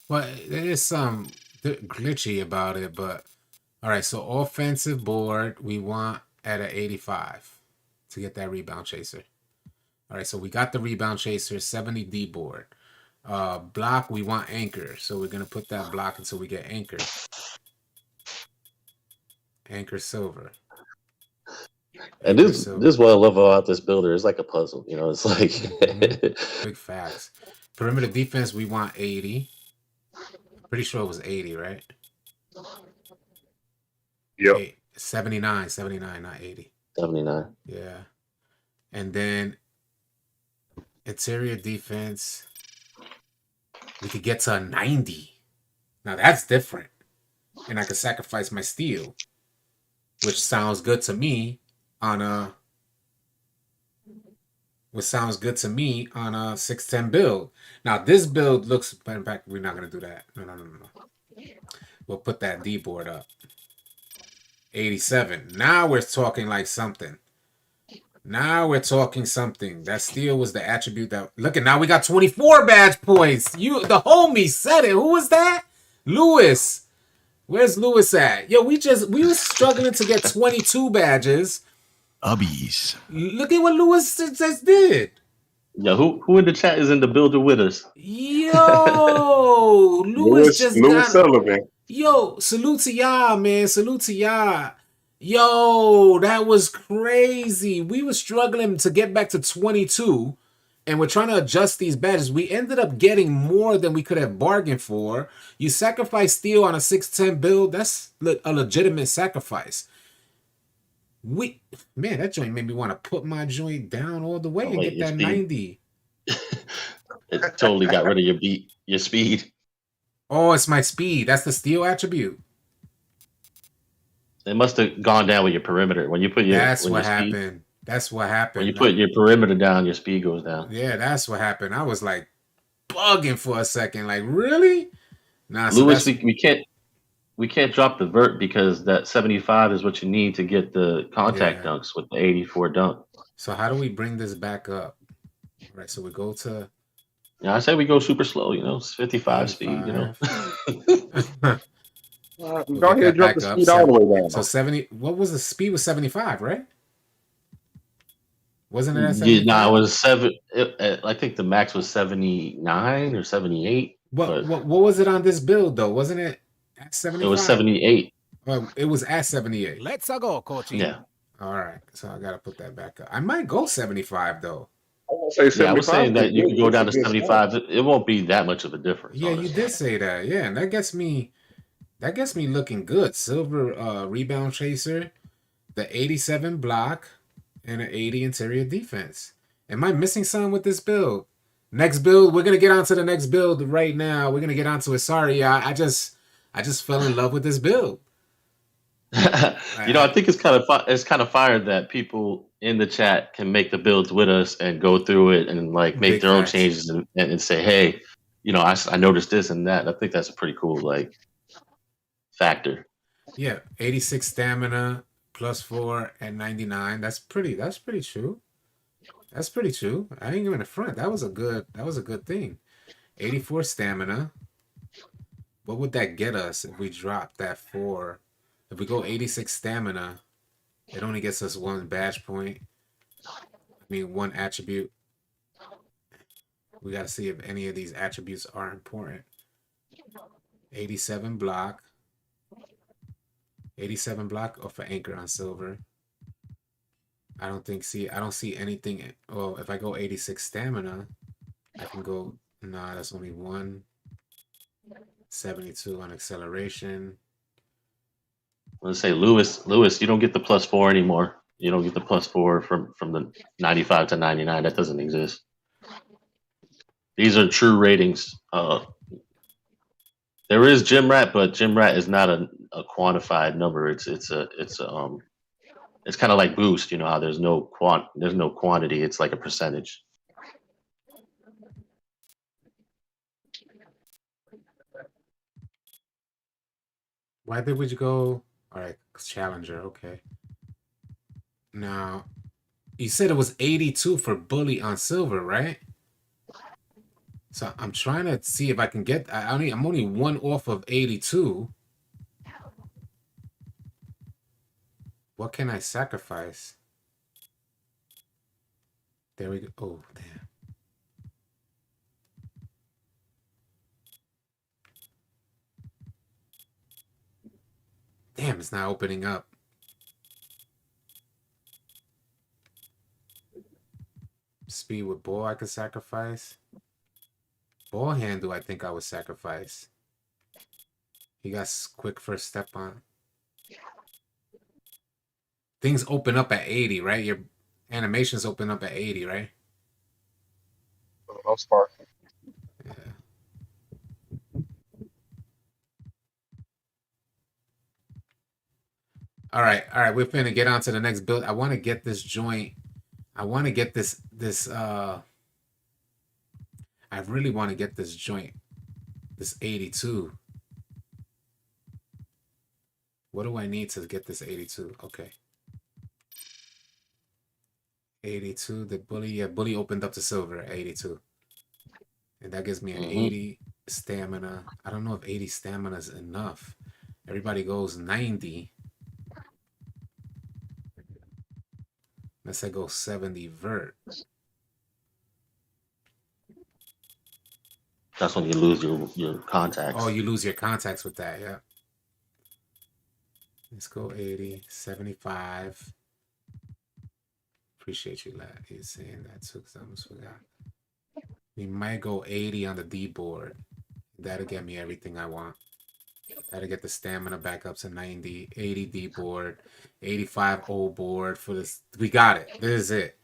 Well, there is some glitchy about it, but all right. So offensive board, we want at an 85 to get that rebound chaser. All right, so we got the rebound chaser, 70D board. Block, we want anchor, so we're gonna put that block until we get anchor. Anchor silver. And this is what I love about this builder. It's like a puzzle, It's like big facts. Perimeter defense, we want 80. Pretty sure it was 80, right? Yep. 79, not 80. 79. Yeah. And then interior defense, we could get to a 90. Now that's different. And I could sacrifice my steal, which sounds good to me on a 610 build. Now this build looks, in fact, we're not gonna do that. No. We'll put that D board up. 87. Now we're talking like something. That steal was the attribute that. Look at now we got 24 badge points. The homie said it. Who was that? Lewis. Where's Lewis at? Yo, we were struggling to get 22 badges. Ubbies. Look at what Lewis just did. Yeah, who in the chat is in the builder with us? Yo, Lewis Sullivan. Yo, salute to y'all, man. Salute to y'all. Yo, that was crazy. We were struggling to get back to 22, and we're trying to adjust these badges. We ended up getting more than we could have bargained for. You sacrifice steel on a 610 build. That's a legitimate sacrifice. Man, that joint made me want to put my joint down all the way and get that 90. It totally got rid of your speed. Oh, it's my speed. That's the steel attribute. It must have gone down with your perimeter. When you put That's what happened. When you put your perimeter down, your speed goes down. Yeah, that's what happened. I was like bugging for a second. Like, really? Nah, Lewis, we can't drop the vert because that 75 is what you need to get the contact dunks with the 84 dunk. So how do we bring this back up? All right, so we go to. Yeah, I say we go super slow. It's 55 speed. Go ahead and drop the speed all the way down. So 70. What was the speed? Was 75, right? Wasn't it at 75? Yeah, no, it was 7. I think the max was 79 or 78. What was it on this build though? Wasn't it at 75? It was 78. It was at 78. Let's go, coach. Yeah. All right, so I gotta put that back up. I might go 75 though. I was saying that you can go down to 75. It won't be that much of a difference. Yeah, honestly. You did say that. Yeah, and that gets me looking good. Silver rebound chaser, the 87 block, and an 80 interior defense. Am I missing something with this build? Next build, we're gonna get onto the next build right now. We're gonna get onto it. Sorry, I just fell in love with this build. I think it's kind of fire that people in the chat can make the builds with us and go through it and like make their own changes and say, hey, I noticed this and that. I think that's a pretty cool factor. Yeah, 86 stamina, +4 and 99. That's pretty true. That's pretty true. I ain't gonna front. That was a good thing. 84 stamina. What would that get us if we drop that 4? If we go 86 stamina, it only gets us 1 badge point. I mean, 1 attribute. We got to see if any of these attributes are important. 87 block. 87 block or for anchor on silver. I don't see anything. Well, if I go 86 stamina, I can go, nah, that's only 1. 72 on acceleration. Let's say Lewis, you don't get the +4 anymore. You don't get the +4 from the 95 to 99. That doesn't exist. These are true ratings. There is Gym Rat, but Gym Rat is not a quantified number. It's kind of like Boost. You know how there's no quantity. It's like a percentage. Why did we go? All right, Challenger. Okay. Now, you said it was 82 for Bully on silver, right? So I'm trying to see if I can get. I'm only 1 off of 82. What can I sacrifice? There we go. Oh, damn. Damn, it's not opening up. Speed with ball I could sacrifice. Ball handle I think I would sacrifice. He got quick first step on. Things open up at 80, right? Your animations open up at 80, right? For the most part. Yeah. All right. We're finna get on to the next build. I want to get this joint. I want to get this. I really want to get this joint. This 82. What do I need to get this 82? Okay. 82. The bully. Yeah, bully opened up to silver at 82. And that gives me an 80 stamina. I don't know if 80 stamina is enough. Everybody goes 90. Let's say go 70 vert. That's when you lose your contacts. Oh, you lose your contacts with that, yeah. Let's go 80, 75. Appreciate you, lad. He's saying that too, because I almost forgot. We might go 80 on the D board. That'll get me everything I want. That'll get the stamina back up to 90, 80 D board, 85 O board for this. We got it. This is it.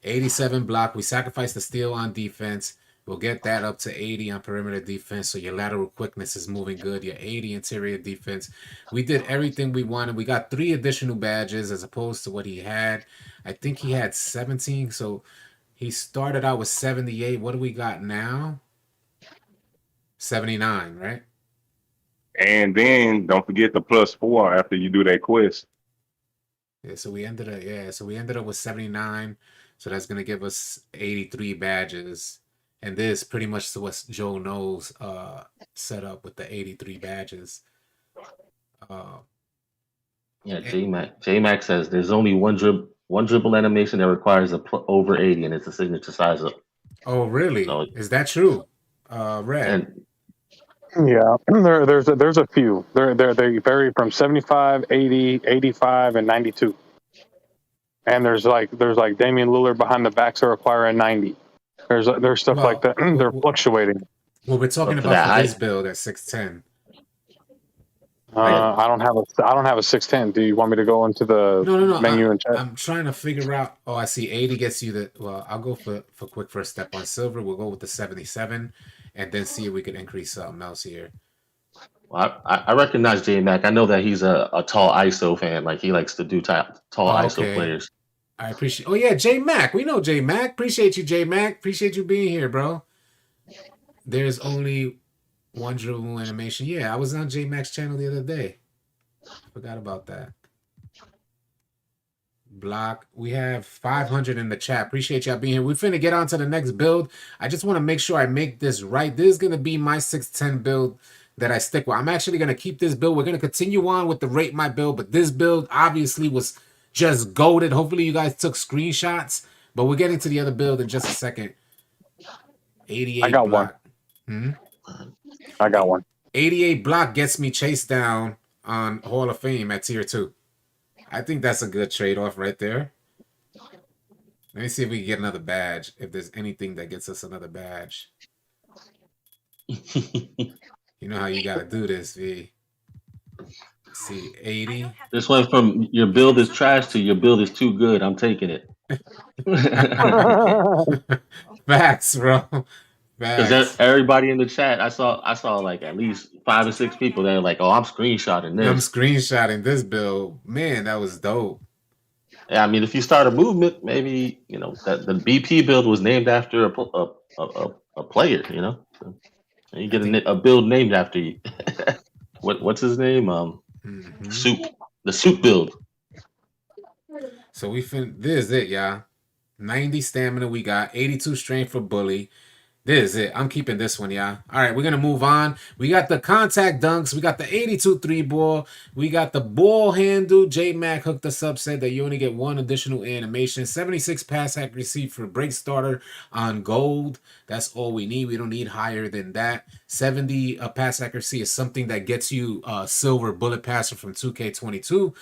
87 block. We sacrifice the steal on defense. We'll get that up to 80 on perimeter defense. So your lateral quickness is moving good. Your 80 interior defense. We did everything we wanted. We got 3 additional badges as opposed to what he had. I think he had 17. So he started out with 78. What do we got now? 79, right? And then don't forget the +4 after you do that quest. Yeah, so we ended up with 79. So that's gonna give us 83 badges. And this pretty much what Joe knows set up with the 83 badges. Yeah, J-Mac says there's only one dribble animation that requires over 80, and it's a signature size up. Oh, really? So, is that true? Red. Yeah, there's a few. They vary from 75, 80, 85, and 92. And there's like Damian Lillard behind the backs that require a 90. There's stuff like that. They're fluctuating. Well, we're talking about for this build at 610. I don't have a 610. Do you want me to go into the menu and check? I'm trying to figure out. Oh, I see. 80 gets you the. Well, I'll go for quick first step on silver. We'll go with the 77, and then see if we could increase something else here. Well, I recognize J Mac. I know that he's a tall ISO fan. Like he likes to do tall ISO players. I appreciate. Oh yeah, J Mac. We know J Mac. Appreciate you, J Mac. Appreciate you being here, bro. There's only one dribble animation. Yeah, I was on J Mac's channel the other day. Forgot about that. block. We have 500 in the chat. Appreciate y'all being here. We're finna get on to the next build. I just want to make sure I make this right. This is gonna be my 610 build that I stick with. I'm actually gonna keep this build. We're gonna continue on with the rate my build, but this build obviously was just goated. Hopefully you guys took screenshots, but we're getting to the other build in just a second. 88 I got block. I got one. 88 block gets me chased down on Hall of Fame at tier 2. I think that's a good trade-off right there. Let me see if we can get another badge. If there's anything that gets us another badge. You know how you got to do this, V. See, 80. This went from your build is trash to your build is too good. I'm taking it. Facts, bro. Because Facts. everybody in the chat, I saw like at least 5 or 6 people that are like, "Oh, I'm screenshotting this." I'm screenshotting this build. Man, that was dope. Yeah, I mean, if you start a movement, maybe that the BP build was named after a player. So you get a build named after you. What's his name? Soup. The soup build. So this is it, y'all. 90 stamina we got, 82 strength for bully. This is it. I'm keeping this one, y'all. All right, we're going to move on. We got the contact dunks. We got the 82 3-ball. We got the ball handle. J-Mac hooked us up, said that you only get 1 additional animation. 76 pass accuracy for break starter on gold. That's all we need. We don't need higher than that. 70 pass accuracy is something that gets you silver bullet passer from 2K22.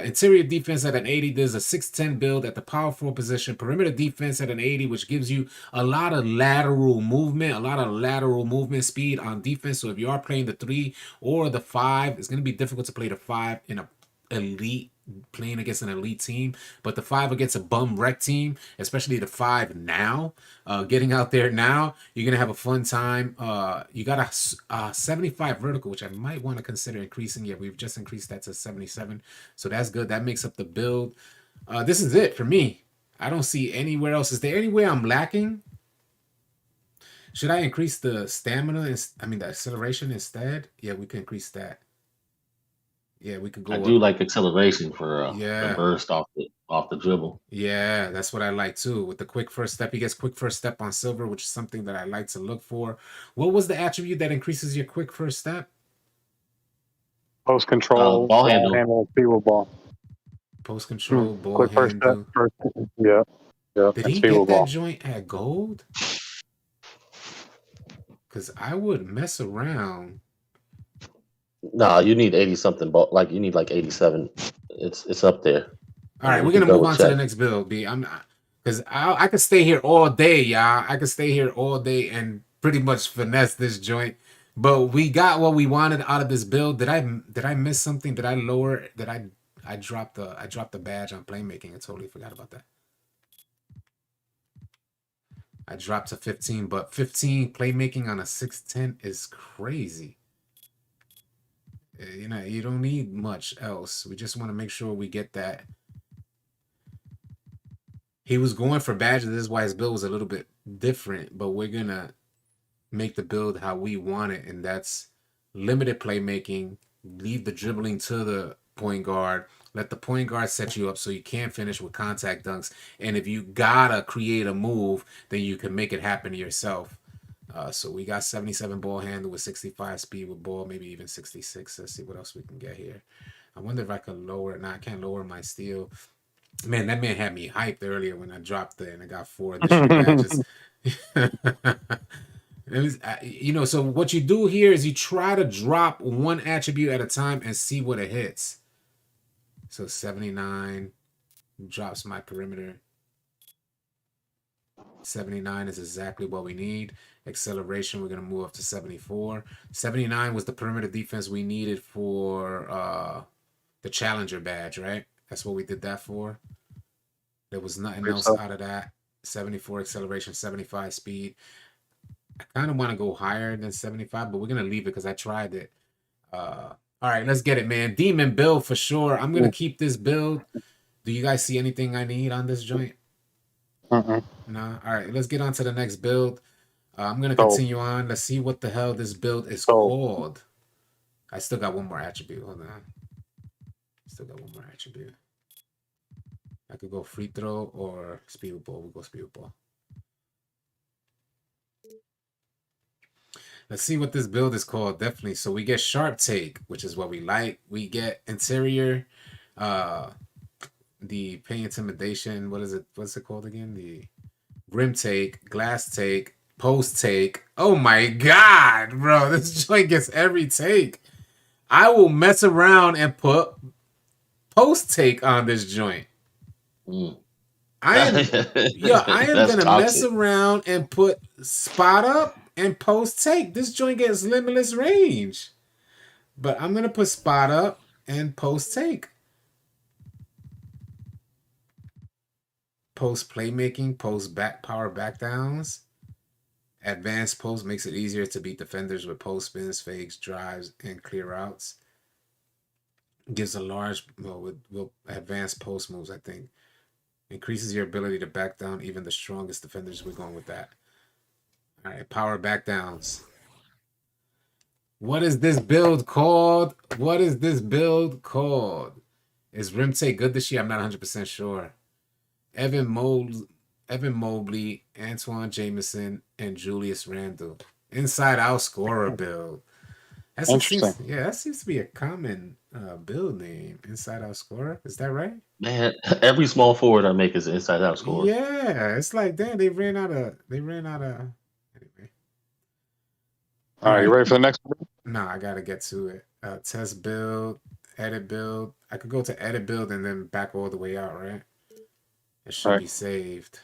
Interior defense at an 80. There's a 6'10 build at the power forward position. Perimeter defense at an 80, which gives you a lot of lateral movement speed on defense. So if you are playing the 3 or the 5, it's going to be difficult to play the 5 in a elite playing against an elite team, but the 5 against a bum wreck team, especially the 5 now, getting out there now, you're gonna have a fun time. You got a 75 vertical, which I might want to consider increasing. Yeah, we've just increased that to 77, so that's good. That makes up the build. This is it for me. I don't see anywhere else. Is there anywhere I'm lacking? Should I increase the stamina? The acceleration instead? Yeah, we can increase that. Yeah, we could go. I do like acceleration for the burst off the dribble. Yeah, that's what I like too. With the quick first step, he gets quick first step on silver, which is something that I like to look for. What was the attribute that increases your quick first step? Post control, ball handle, speed ball. Post control, ball quick handle. First step, yeah. Did he get that joint at gold? Because I would mess around. No, you need 80 something, like you need like 87. It's up there. All right, we're gonna move on to the next build, B. I'm not, because I could stay here all day, y'all. I could stay here all day and pretty much finesse this joint. But we got what we wanted out of this build. Did I miss something? Did I lower? Did I dropped the badge on playmaking? I totally forgot about that. I dropped to 15, but 15 playmaking on a 6'10 is crazy. You don't need much else. We just want to make sure we get that. He was going for badges. This is why his build was a little bit different, but we're going to make the build how we want it, and that's limited playmaking, leave the dribbling to the point guard, let the point guard set you up so you can't finish with contact dunks, and if you gotta create a move, then you can make it happen yourself. So we got 77 ball handle with 65 speed with ball, maybe even 66. Let's see what else we can get here. I wonder if I could lower it. No, I can't lower my steal. Man, that man had me hyped earlier when I dropped it and I got 4 additional badges. It was, so what you do here is you try to drop one attribute at a time and see what it hits. So 79 drops my perimeter. 79 is exactly what we need. Acceleration, we're going to move up to 74. 79 was the perimeter defense we needed for the challenger badge, right? That's what we did that for. There was nothing else out of that. 74 acceleration, 75 speed. I kind of want to go higher than 75, but we're going to leave it because I tried it. All right, let's get it, man. Demon build for sure. I'm going to keep this build. Do you guys see anything I need on this joint? No? All right, let's get on to the next build. I'm going to continue on. Let's see what the hell this build is called. I still got one more attribute. Hold on. Still got one more attribute. I could go free throw or speed with ball. We'll go speed with ball. Let's see what this build is called. Definitely. So we get sharp take, which is what we like. We get interior, the pay intimidation. What is it? What's it called again? The rim take, glass take, post take. Oh my god, bro! This joint gets every take. I will mess around and put post take on this joint. I am That's gonna mess toxic. around and put spot up and post take. This joint gets limitless range. But I'm gonna put spot up and post take. Post playmaking, post back power back downs. Advanced post makes it easier to beat defenders with post spins, fakes, drives, and clear outs. Gives a large with advanced post moves, I think. Increases your ability to back down even the strongest defenders. We're going with that. All right, power back downs. What is this build called? What is this build called? Is rim take good this year? I'm not 100% sure. Evan Mobley, Antoine Jameson, and Julius Randle. Inside out scorer build. Interesting. That seems to be a common build name. Inside out scorer. Is that right? Man, every small forward I make is an inside out scorer. Yeah, it's like damn, they ran out of anyway. All right, you ready for the next one? No, I gotta get to it. Test build, edit build. I could go to edit build and then back all the way out, right? It should be saved.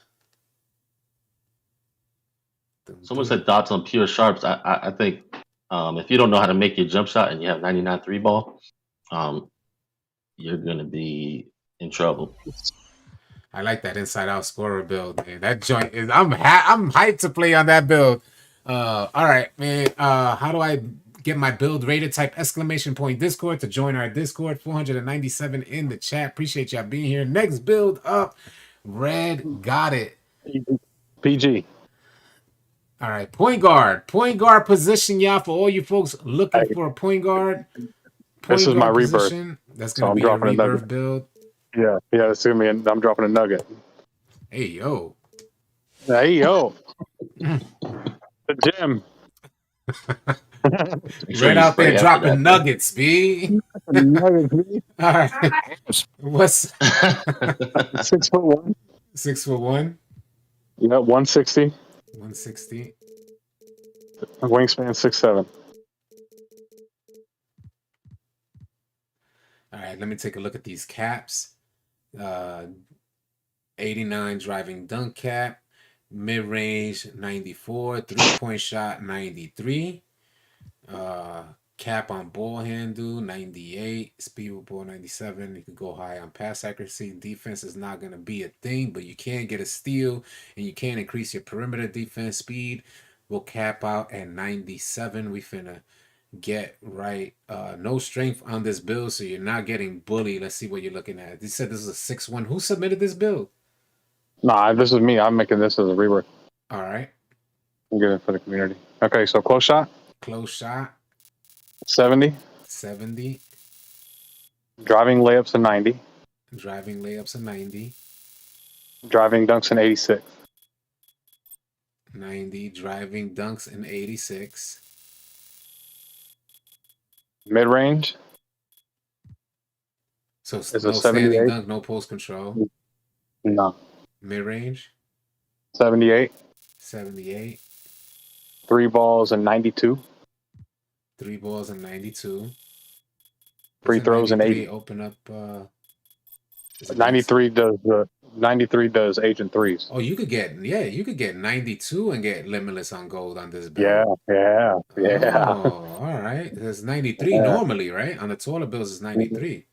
Someone said dots on pure sharps. I think if you don't know how to make your jump shot and you have 99 3 ball, you're gonna be in trouble. I like that inside out scorer build, man. That joint is I'm hyped to play on that build. All right, man. How do I get my build rated? Type exclamation point Discord to join our Discord. 497 in the chat. Appreciate y'all being here. Next build up. Red got it. PG. All right, point guard position, y'all. For all you folks looking for a point guard. This is my rebirth. That's gonna be a rebirth build. Yeah, it's gonna be. I'm dropping a nugget. Hey yo. The gym. Right out there dropping nuggets, B. All right. What's 6'1"? 6'1"? Yeah, 160. 160. Wingspan 6'7". All right, let me take a look at these caps. 89 driving dunk cap, mid-range 94, three-point shot 93, cap on ball handle 98, speed with ball 97. You can go high on pass accuracy. Defense is not going to be a thing, but you can get a steal and you can increase your perimeter defense. Speed will cap out at 97. We finna get right. No strength on this build, so you're not getting bullied. Let's see what you're looking at. You said this is a 6'1". Who submitted this build? Nah, this is me. I'm making this as a rebirth. All right. I'm getting it for the community. Okay, so close shot. 70. Driving layups a 90. Driving dunks an 86. 90. Driving dunks an 86. Mid range. So no standing dunk, no post control. No. Mid range. 78. 3 balls and 92. 3 balls and 92. Free throws and 80. Open up. 93 does agent threes. Oh, you could get 92 and get limitless on gold on this build. Yeah. Oh, all right. There's 93 normally, right? On the taller bills is 93.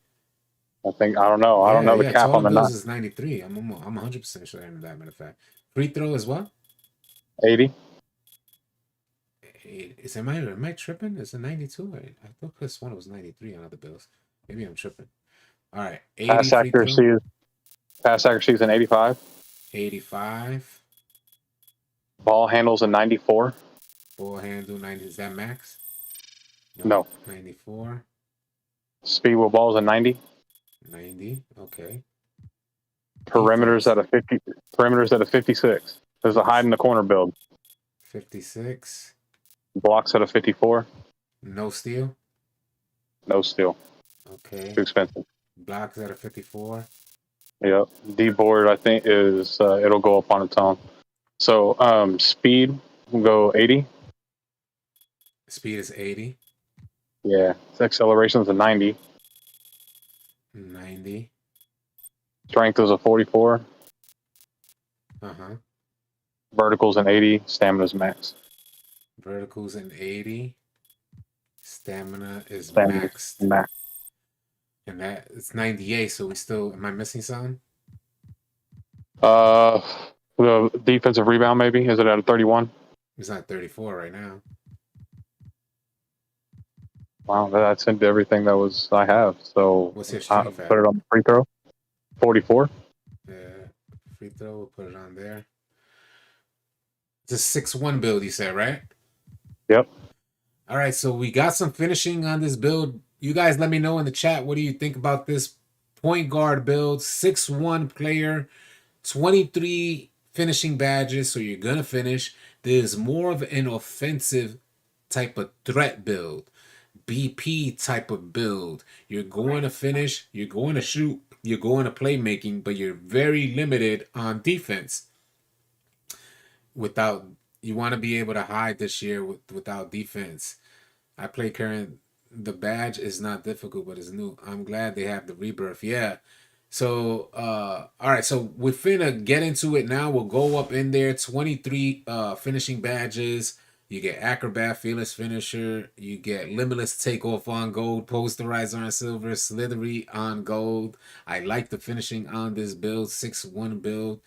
I don't know. I don't know the cap on the bills is 93. I'm 100% sure of that, matter of fact. Free throw is what? 80. Am I tripping? Is it 92? I thought this one was 93 on other bills. Maybe I'm tripping. All right. 80 pass accuracy is an 85. 85. Ball handles a 94. Ball handle 90. Is that max? No. 94. Speed with balls a 90. 90. Okay. Perimeters at a 50. Perimeters at a 56. There's a hide in the corner build. 56. Blocks at a 54. No steal. No steal. Okay. Too expensive. Blocks at a 54. Yep. D board I think is it'll go up on its own. So speed will go 80. Speed is 80. Yeah. Acceleration is a 90. 90. Strength is a 44. Uh-huh. Verticals an 80. Stamina's max. Verticals in 80. Stamina is Stamina's maxed. max. And that it's 98, so we still am I missing something? The defensive rebound maybe is it at a 31? It's not 34 right now. Wow, that's into everything that was I have. So What's your strength at? put it on the free throw. 44. Yeah, free throw, we'll put it on there. It's a 6-1 build, you said, right? Yep. All right, so we got some finishing on this build. You guys let me know in the chat, what do you think about this point guard build? 6-1 player, 23 finishing badges, so you're going to finish. There's more of an offensive type of threat build. BP type of build. You're going to finish, you're going to shoot, you're going to playmaking, but you're very limited on defense. You want to be able to hide this year without defense. I play current. The badge is not difficult, but it's new. I'm glad they have the rebirth. Yeah. So, all right. So we're finna get into it now. We'll go up in there. 23 finishing badges. You get Acrobat, Fearless Finisher. You get Limitless Takeoff on gold, Posterizer on silver, Slithery on gold. I like the finishing on this build, 6-1 build.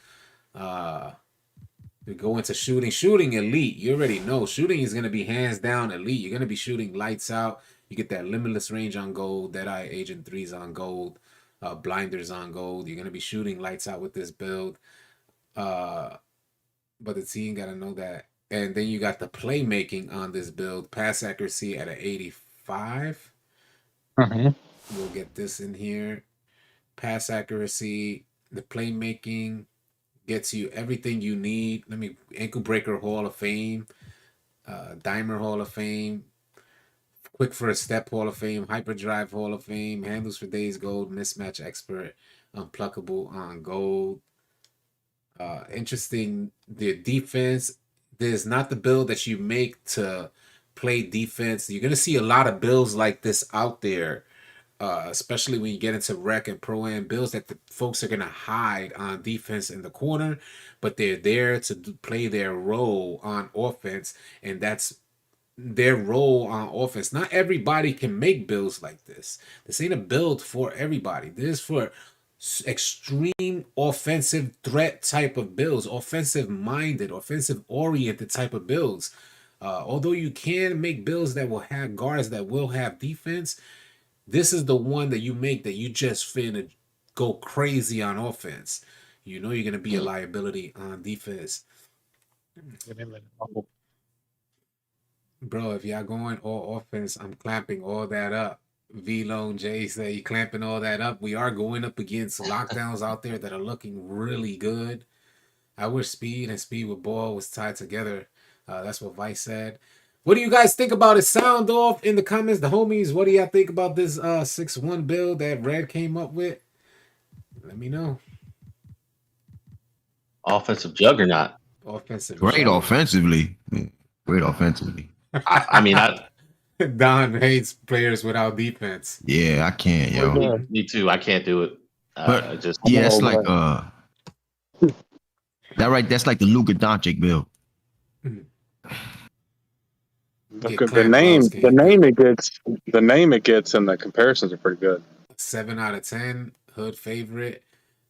We go into shooting. Shooting elite. You already know. Shooting is going to be hands down elite. You're going to be shooting lights out. You get that Limitless range on gold. Deadeye Agent 3's on gold. Blinders on gold. You're going to be shooting lights out with this build. But the team got to know that. And then you got the playmaking on this build. Pass accuracy at an 85. Mm-hmm. We'll get this in here. Pass accuracy. The playmaking gets you everything you need. Ankle Breaker Hall of Fame. Dimer Hall of Fame. Quick First Step Hall of Fame. Hyperdrive Hall of Fame. Handles for Days Gold. Mismatch Expert. Unpluckable on gold. Interesting. The defense. There's not the build that you make to play defense. You're going to see a lot of builds like this out there, especially when you get into rec and pro-am builds that the folks are going to hide on defense in the corner, but they're there to play their role on offense, and that's their role on offense. Not everybody can make builds like this. This ain't a build for everybody. This is for extreme offensive threat type of builds, offensive minded, offensive oriented type of builds. Although you can make builds that will have guards that will have defense, this is the one that you make that you just finna go crazy on offense. You know you're gonna be a liability on defense. Bro, if y'all going all offense, I'm clamping all that up. V-Lone J say you clamping all that up. We are going up against lockdowns out there that are looking really good. I wish speed and speed with ball was tied together. That's what Vice said. What do you guys think about it? Sound off in the comments. The homies, what do y'all think about this 6-1 build that Red came up with? Let me know. Offensive juggernaut. Offensive. Great juggernaut. Offensively. Great offensively. I mean, Don hates players without defense. Yeah, I can't, yo. Me too. I can't do it. But just yeah, it's like that's like the Luka Doncic build. The name it gets and the comparisons are pretty good. 7 out of 10. Hood favorite.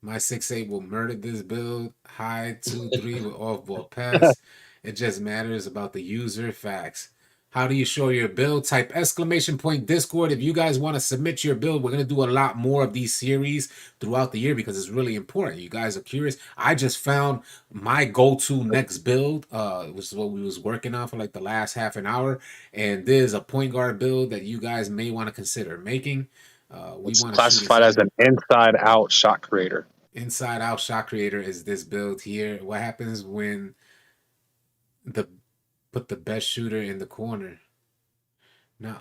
My 6'8 will murder this build. High 2-3 with off-ball pass. It just matters about the user facts. How do you show your build? Type !Discord if you guys want to submit your build. We're going to do a lot more of these series throughout the year because it's really important. You guys are curious. I just found my go-to next build, which is what we was working on for like the last half an hour. And there's a point guard build that you guys may want to consider making. It's classified as an inside-out shot creator. Inside out shot creator is this build here. What happens when the put the best shooter in the corner? No.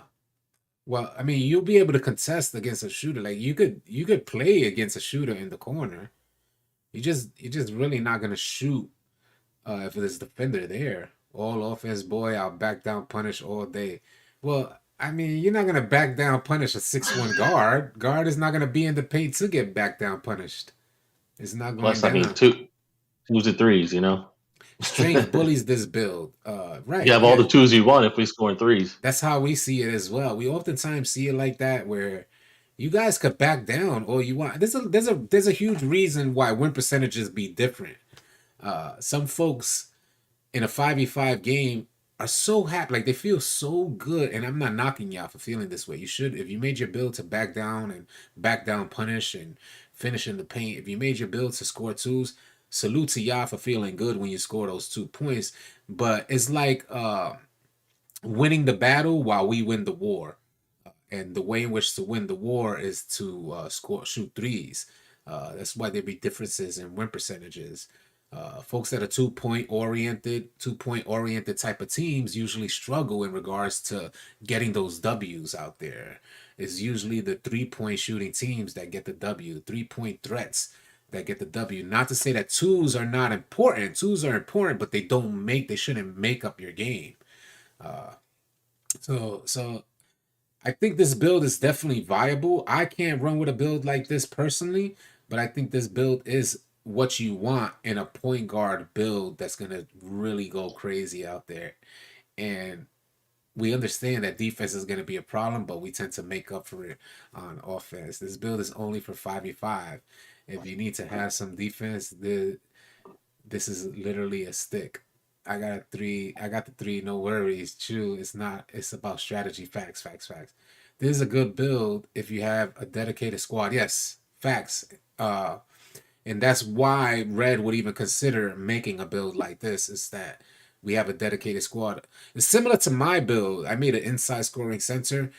Well, I mean, you'll be able to contest against a shooter. Like you could play against a shooter in the corner. You're just really not gonna shoot if there's a defender there. All offense, boy, I'll back down punish all day. Well, I mean, you're not gonna back down punish a 6'1" guard. Guard is not gonna be in the paint to get back down punished. It's not going Plus, down. I mean, twos and threes, you know. Strange bullies this build. Right. You have all the twos you want if we scoring threes. That's how we see it as well. We oftentimes see it like that, where you guys could back down all you want. There's a huge reason why win percentages be different. Some folks in a 5v5 game are so happy, like they feel so good, and I'm not knocking y'all for feeling this way. You should, if you made your build to back down and back down punish and finish in the paint, if you made your build to score twos, salute to y'all for feeling good when you score those 2 points. But it's like winning the battle while we win the war. And the way in which to win the war is to shoot threes. That's why there be differences in win percentages. Folks that are 2-point oriented type of teams usually struggle in regards to getting those W's out there. It's usually the 3-point shooting teams that get the W, 3-point threats that get the W. Not to say that twos are not important. Twos are important, but they shouldn't make up your game. So I think this build is definitely viable. I can't run with a build like this personally, but I think this build is what you want in a point guard build that's going to really go crazy out there. And we understand that defense is going to be a problem, but we tend to make up for it on offense. This build is only for 5v5. If you need to have some defense, this is literally a stick. I got the three, no worries. True, it's about strategy, facts. This is a good build if you have a dedicated squad. Yes, facts. And that's why Red would even consider making a build like this, is that we have a dedicated squad. It's similar to my build. I made an inside scoring center.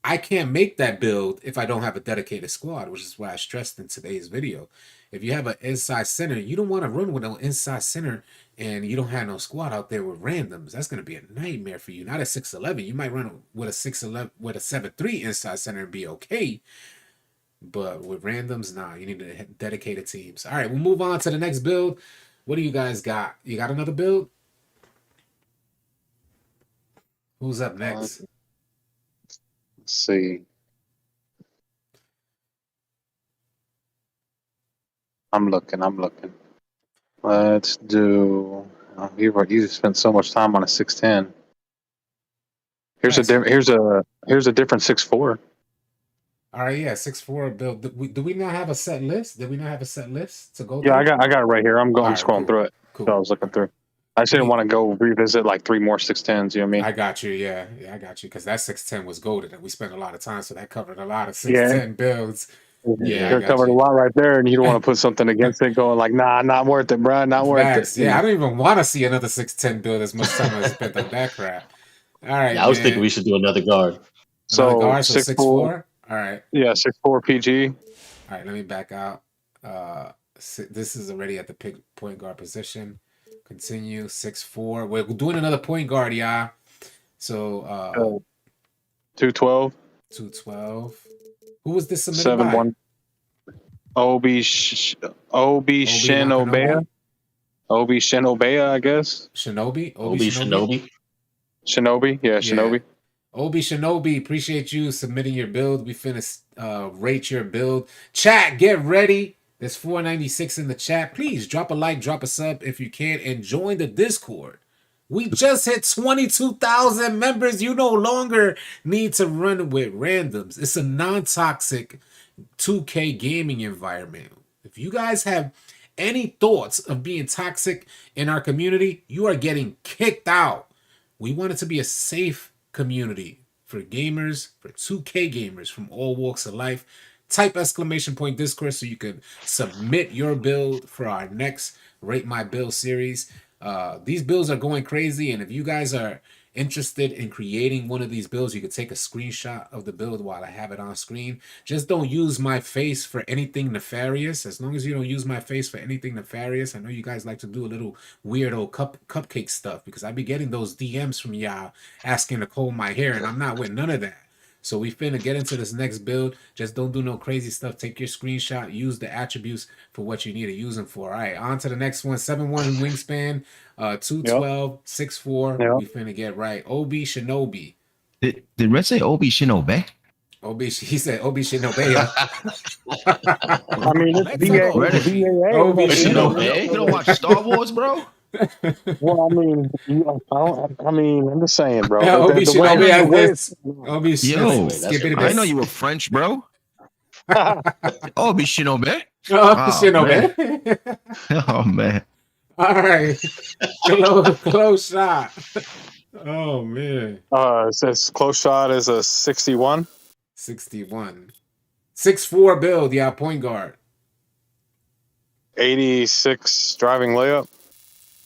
I can't make that build if I don't have a dedicated squad, which is what I stressed in today's video. If you have an inside center, you don't want to run with an inside center and you don't have no squad out there with randoms. That's going to be a nightmare for you. Not at 6'11". You might run with a 6'11", with a 7'3" inside center and be okay. But with randoms, nah, you need to dedicated teams. All right, we'll move on to the next build. What do you guys got? You got another build? Who's up next? Let's see. I'm looking. Let's do. You spent so much time on a 6'10". Here's a different 6'4". All right, yeah, 6'4" build. Do we not have a set list? Did we not have a set list to go? Yeah, through? I got it right here. I'm scrolling cool. through it. Cool. So I was looking through. I just didn't want to go revisit like 3 more 6'10s. You know what I mean? I got you. Yeah, I got you. Because that 6'10" was golden, and we spent a lot of time, so that covered a lot of 6'10" builds. Yeah, you covered a lot right there, and you don't want to put something against it, going like, nah, not worth it, bro, not worth it. Yeah, I don't even want to see another 6'10" build as much time as I spent on that crap. All right, yeah, I was thinking we should do another guard. Another guard, so 6'4". All right. Yeah, 6'4" PG. All right, let me back out. This is already at the point guard position. Continue, 6'4". We're doing another point guard, y'all. So 212. 212. Who was this submitted by? 7'1". Obi Shinobea. Obi Shinobea, I guess. Shinobi? Obi Shinobi. Shinobi, yeah, Shinobi. Obi Shinobi, appreciate you submitting your build. We finna rate your build. Chat, get ready. There's 496 in the chat. Please drop a like, drop a sub if you can, and join the Discord. We just hit 22,000 members. You no longer need to run with randoms. It's a non-toxic 2K gaming environment. If you guys have any thoughts of being toxic in our community, you are getting kicked out. We want it to be a safe community for gamers, for 2K gamers from all walks of life. Type ! Discord so you can submit your build for our next Rate My Build series. These builds are going crazy, and if you guys are interested in creating one of these builds, you could take a screenshot of the build while I have it on screen. Just don't use my face for anything nefarious. As long as you don't use my face for anything nefarious. I know you guys like to do a little weirdo cupcake stuff, because I be getting those DMs from y'all asking to comb my hair, and I'm not with none of that. So we finna get into this next build. Just don't do no crazy stuff. Take your screenshot. Use the attributes for what you need to use them for. All right, on to the next one. 7'1" wingspan, 212, 6'4". Yep. We finna get right. Obi Shinobi. Did Red say Obi Shinobi? Obi, he said Obi Shinobi. I mean, it's Let's go. BAA. Obi Shinobi? You don't watch Star Wars, bro? Well, I mean, I'm just saying, bro. Yeah, Obi Shinobi has this. Obi Yo, Shinobi. I know you were French, bro. Obi Shinobi. Shinobi. Oh man. All right. Close shot. Oh man. It says close shot is a 61. 61. 6'4" build, yeah, point guard. 86 driving layup.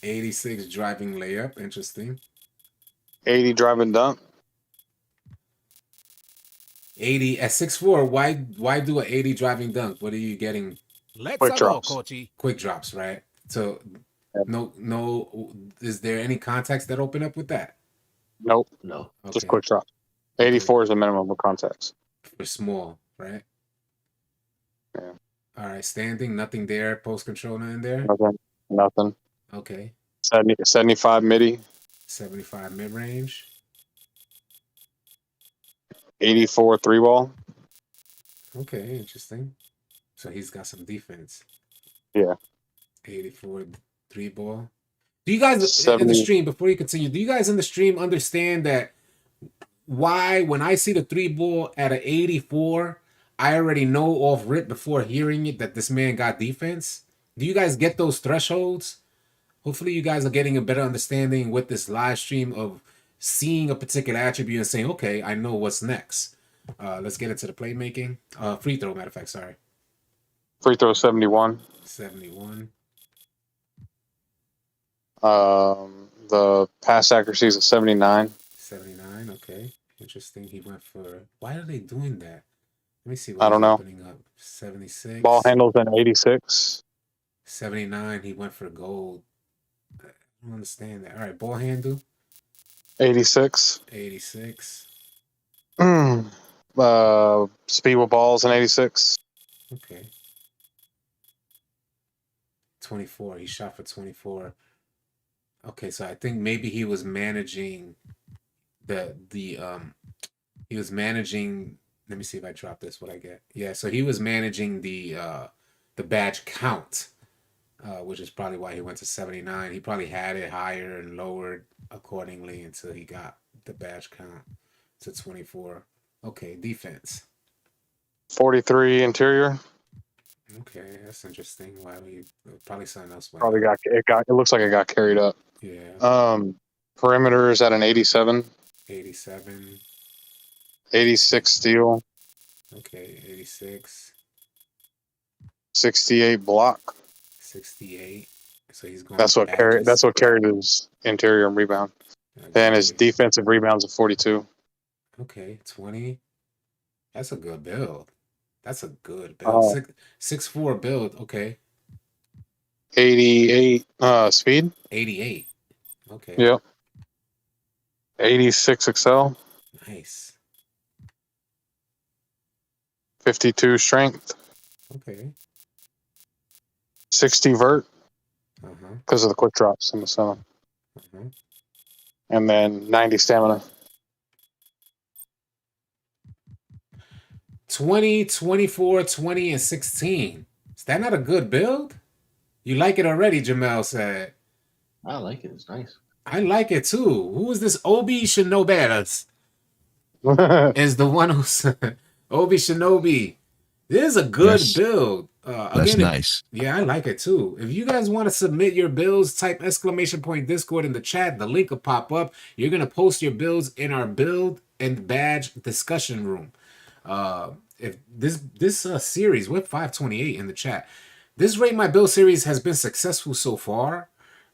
86 driving layup. Interesting. 80 driving dunk. 80 at 6'4". Why do an 80 driving dunk? What are you getting? Quick drops. Quick drops, right? So no. Is there any context that open up with that? Nope. No. Okay. Just quick drop. 84 is the minimum of context. For small, right? Yeah. All right, standing, nothing there. Post control, nothing there. Nothing. Okay. 75 midi. 75 mid range. 84 three ball. Okay, interesting. So he's got some defense. Yeah. 84 three ball. Do you guys 70. in the stream, before you continue, do you guys in the stream understand that why when I see the three ball at an 84, I already know off rip before hearing it that this man got defense? Do you guys get those thresholds? Hopefully you guys are getting a better understanding with this live stream of seeing a particular attribute and saying, okay, I know what's next. Let's get into the playmaking. Free throw, matter of fact, sorry. Free throw 71. 71. The pass accuracy is a 79. 79, okay. Interesting. He went for... Why are they doing that? Let me see what I don't know. opening up. 76. Ball handles an 86. 79, he went for gold. I don't understand that. All right, ball handle. 86. 86. Speed with balls an 86. Okay. 24. He shot for 24. Okay, so I think maybe he was managing he was managing, let me see if I drop this, what I get. Yeah, so he was managing the badge count, which is probably why he went to 79. He probably had it higher and lowered accordingly until he got the badge count to 24. Okay, defense. 43 interior. Okay, that's interesting. Why we probably something else. Probably it looks like it got carried up. Yeah. Perimeter is at an 87. 87. 86 steal. Okay, 86. 68 block. 68. So he's going. That's what carried his interior and rebound. Then his defensive rebounds are 42. Okay, 20. That's a good build. That's a good build. 6'4" build. Okay. 88 speed. 88. Okay. Yep. 86 excel. Nice. 52 strength. Okay. 60 vert. Because of the quick drops, I'm assuming. And then 90 stamina. 20, 24, 20, and 16. Is that not a good build? You like it already, Jamel said. I like it. It's nice. I like it too. Who is this Obi Shinobi? Is the one who said Obi Shinobi. This is a good build. That's nice. Yeah, I like it too. If you guys want to submit your builds, type _Discord in the chat. The link will pop up. You're going to post your builds in our build and badge discussion room. If this series, we're 528 in the chat. This Rate My Build series has been successful so far.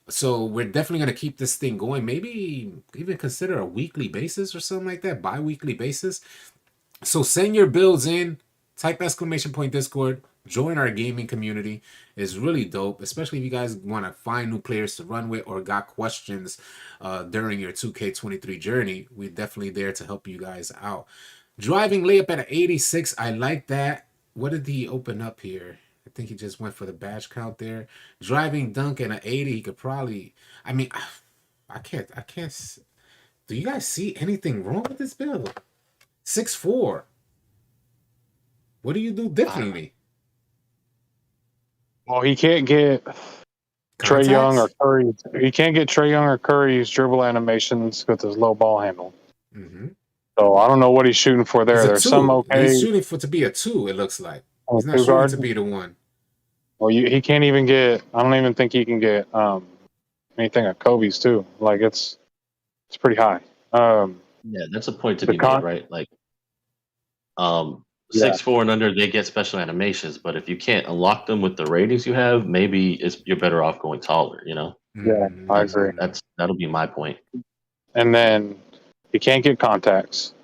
So we're definitely going to keep this thing going. Maybe even consider a weekly basis or something like that, bi-weekly basis. So send your builds in, type !Discord, join our gaming community. It's really dope, especially if you guys want to find new players to run with or got questions during your 2K23 journey. We're definitely there to help you guys out. Driving layup at an 86. I like that. What did he open up here? I think he just went for the badge count there. Driving dunk at an 80. He could probably. I mean, I can't. Do you guys see anything wrong with this build? 6'4". What do you do differently? Well, he can't get Trae Young or Curry. He can't get Trae Young or Curry's dribble animations with his low ball handle. Mm-hmm. So I don't know what he's shooting for there. There's some okay. He's shooting for to be a 2. It looks like he's not shooting to be the 1. Well, he can't even get. I don't even think he can get anything at Kobe's too. Like it's pretty high. Yeah, that's a point to be made, right? Like, 6'4" and under, they get special animations, but if you can't unlock them with the ratings you have, maybe you're better off going taller. You know? Yeah, I agree. That'll be my point. And then he can't get contacts.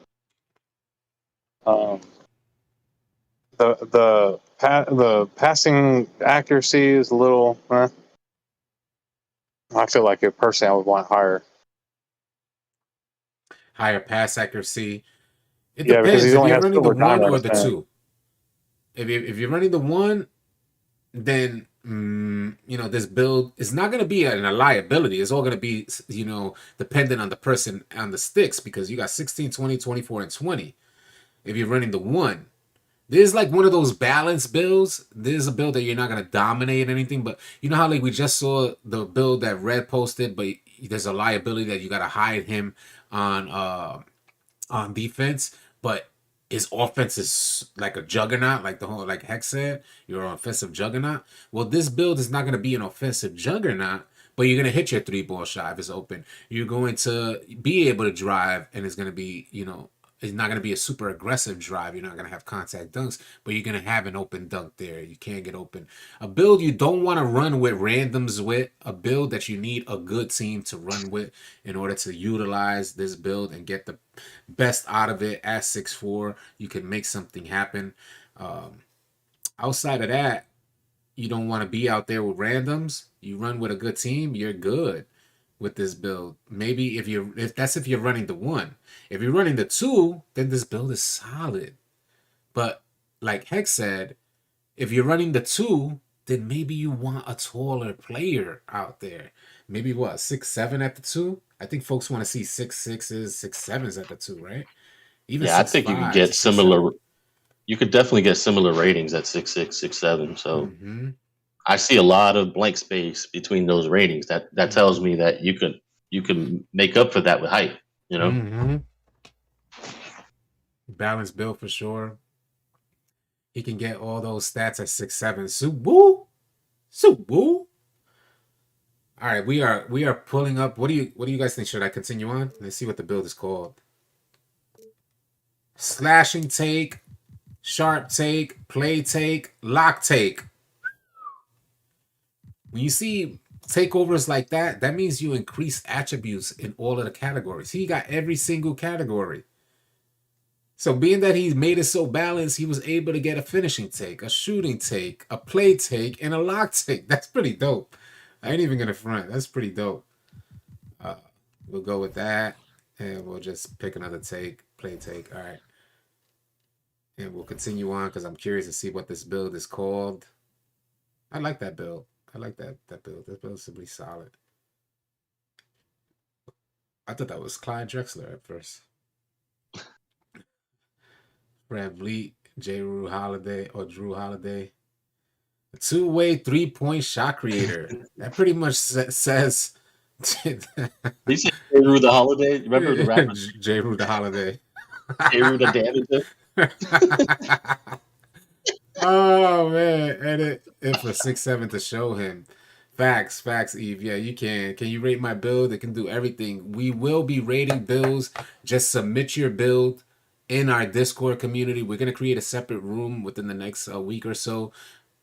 The passing accuracy is a little. I feel like it personally, I would want higher pass accuracy. It depends because if you're running the 1 or the 2. If you're running the 1, then this build is not going to be a liability. It's all going to be dependent on the person on the sticks, because you got 16, 20, 24, and 20. If you're running the 1, this is like one of those balanced builds. This is a build that you're not going to dominate anything, but you know how like we just saw the build that Red posted, but there's a liability that you got to hide him on defense, but his offense is like a juggernaut, like the whole, like Hex said, you're an offensive juggernaut. Well, this build is not going to be an offensive juggernaut, but you're going to hit your 3-ball shot if it's open. You're going to be able to drive, and it's going to be, it's not going to be a super aggressive drive. You're not going to have contact dunks, but you're going to have an open dunk there. You can't get open. A build you don't want to run with randoms with. A build that you need a good team to run with in order to utilize this build and get the best out of it. At 6'4", you can make something happen. Outside of that, you don't want to be out there with randoms. You run with a good team, you're good with this build. Maybe if you're running the 1. If you're running the 2, then this build is solid. But like Hex said, if you're running the 2, then maybe you want a taller player out there. Maybe 6'7" at the 2. I think folks want to see 6'6s, 6'7s at the 2, right? Even I think you could get similar. You could definitely get similar ratings at 6'6", 6'7". So I see a lot of blank space between those ratings. That tells me that you can make up for that with height. Balanced build for sure. He can get all those stats at 6'7". Subu. All right, we are pulling up. What do you guys think? Should I continue on? Let's see what the build is called. Slashing take, sharp take, play take, lock take. When you see takeovers like that, that means you increase attributes in all of the categories. He got every single category. So being that he's made it so balanced, he was able to get a finishing take, a shooting take, a play take, and a lock take. That's pretty dope. I ain't even gonna front. That's pretty dope. We'll go with that, and we'll just pick another take, play take. All right. And we'll continue on because I'm curious to see what this build is called. I like that build. I like that build. That build is simply solid. I thought that was Clyde Drexler at first. Brad Vliet, Drew Holiday. A 2-way 3-point shot creator. That pretty much says. You say Drew the Holiday? Remember the rapper? Drew the Holiday. Drew the Damager. Oh man, edit it for 6'7" to show him. Facts, Eve. Yeah, you can. Can you rate my build? It can do everything. We will be rating builds. Just submit your build in our Discord community. We're gonna create a separate room within the next week or so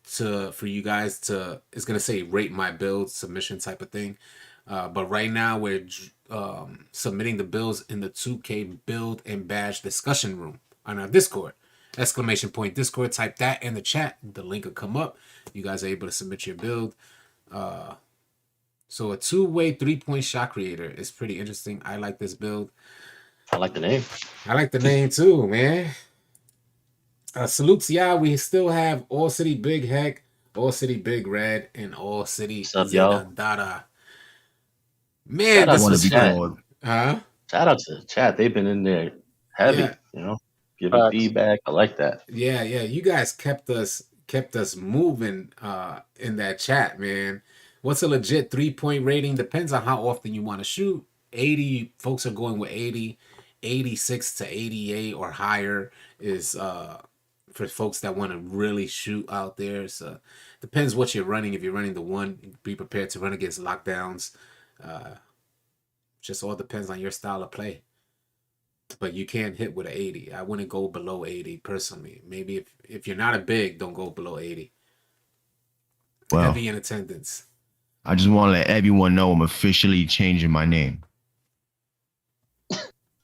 for you guys to, it's gonna say rate my build submission type of thing. But right now we're submitting the builds in the 2K build and badge discussion room on our Discord. Exclamation point Discord. Type that in the chat. The link will come up. You guys are able to submit your build. So a 2-way 3-point shot creator is pretty interesting. I like this build. I like the name. I like the name too, man. Salutes, yeah. We still have All City Big Heck, All City Big Red, and All City Zenandara. Man, Shout out this was to chat. fun. Huh? Shout out to the chat. They've been in there heavy, Yeah. you know, giving feedback. I like that. Yeah. You guys kept us moving in that chat, man. What's a legit 3-point rating? Depends on how often you want to shoot. 80 folks are going with 80. 86 to 88 or higher is for folks that want to really shoot out there. So depends what you're running. If you're running the one, be prepared to run against lockdowns. Just all depends on your style of play. But you can't hit with an 80. I wouldn't go below 80 personally. Maybe if you're not a big, don't go below 80. Well, heavy in attendance. I just want to let everyone know I'm officially changing my name.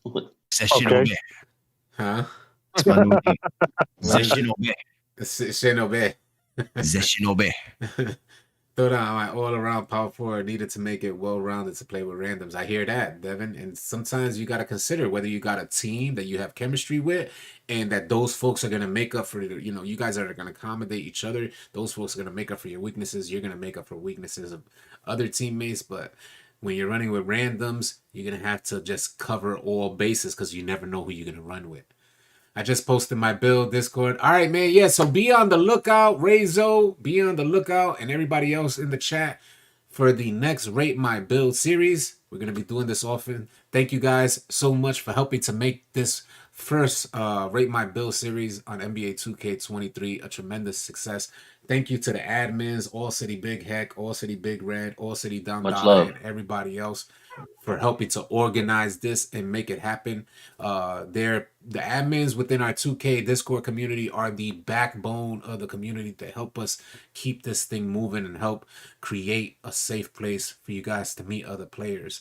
Okay. Huh? It's my new name. Zeshinobe. Shinobe. Zeshinobe. Throw down my all-around power forward needed to make it well-rounded to play with randoms. I hear that, Devin. And sometimes you got to consider whether you got a team that you have chemistry with and that those folks are going to make up for, you guys are going to accommodate each other. Those folks are going to make up for your weaknesses. You're going to make up for weaknesses of other teammates. But when you're running with randoms, you're going to have to just cover all bases because you never know who you're going to run with. I just posted my build Discord. All right, man. Yeah, so be on the lookout. Rezo, be on the lookout, and everybody else in the chat for the next Rate My Build series. We're going to be doing this often. Thank you guys so much for helping to make this first Rate My Build series on NBA 2K23 a tremendous success. Thank you to the admins, All City Big Heck, All City Big Red, All City Down and everybody else for helping to organize this and make it happen. The admins within our 2K Discord community are the backbone of the community to help us keep this thing moving and help create a safe place for you guys to meet other players.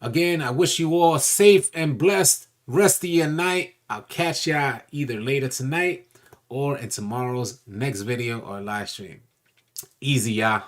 Again, I wish you all safe and blessed rest of your night. I'll catch y'all either later tonight or in tomorrow's next video or live stream. Easy, y'all.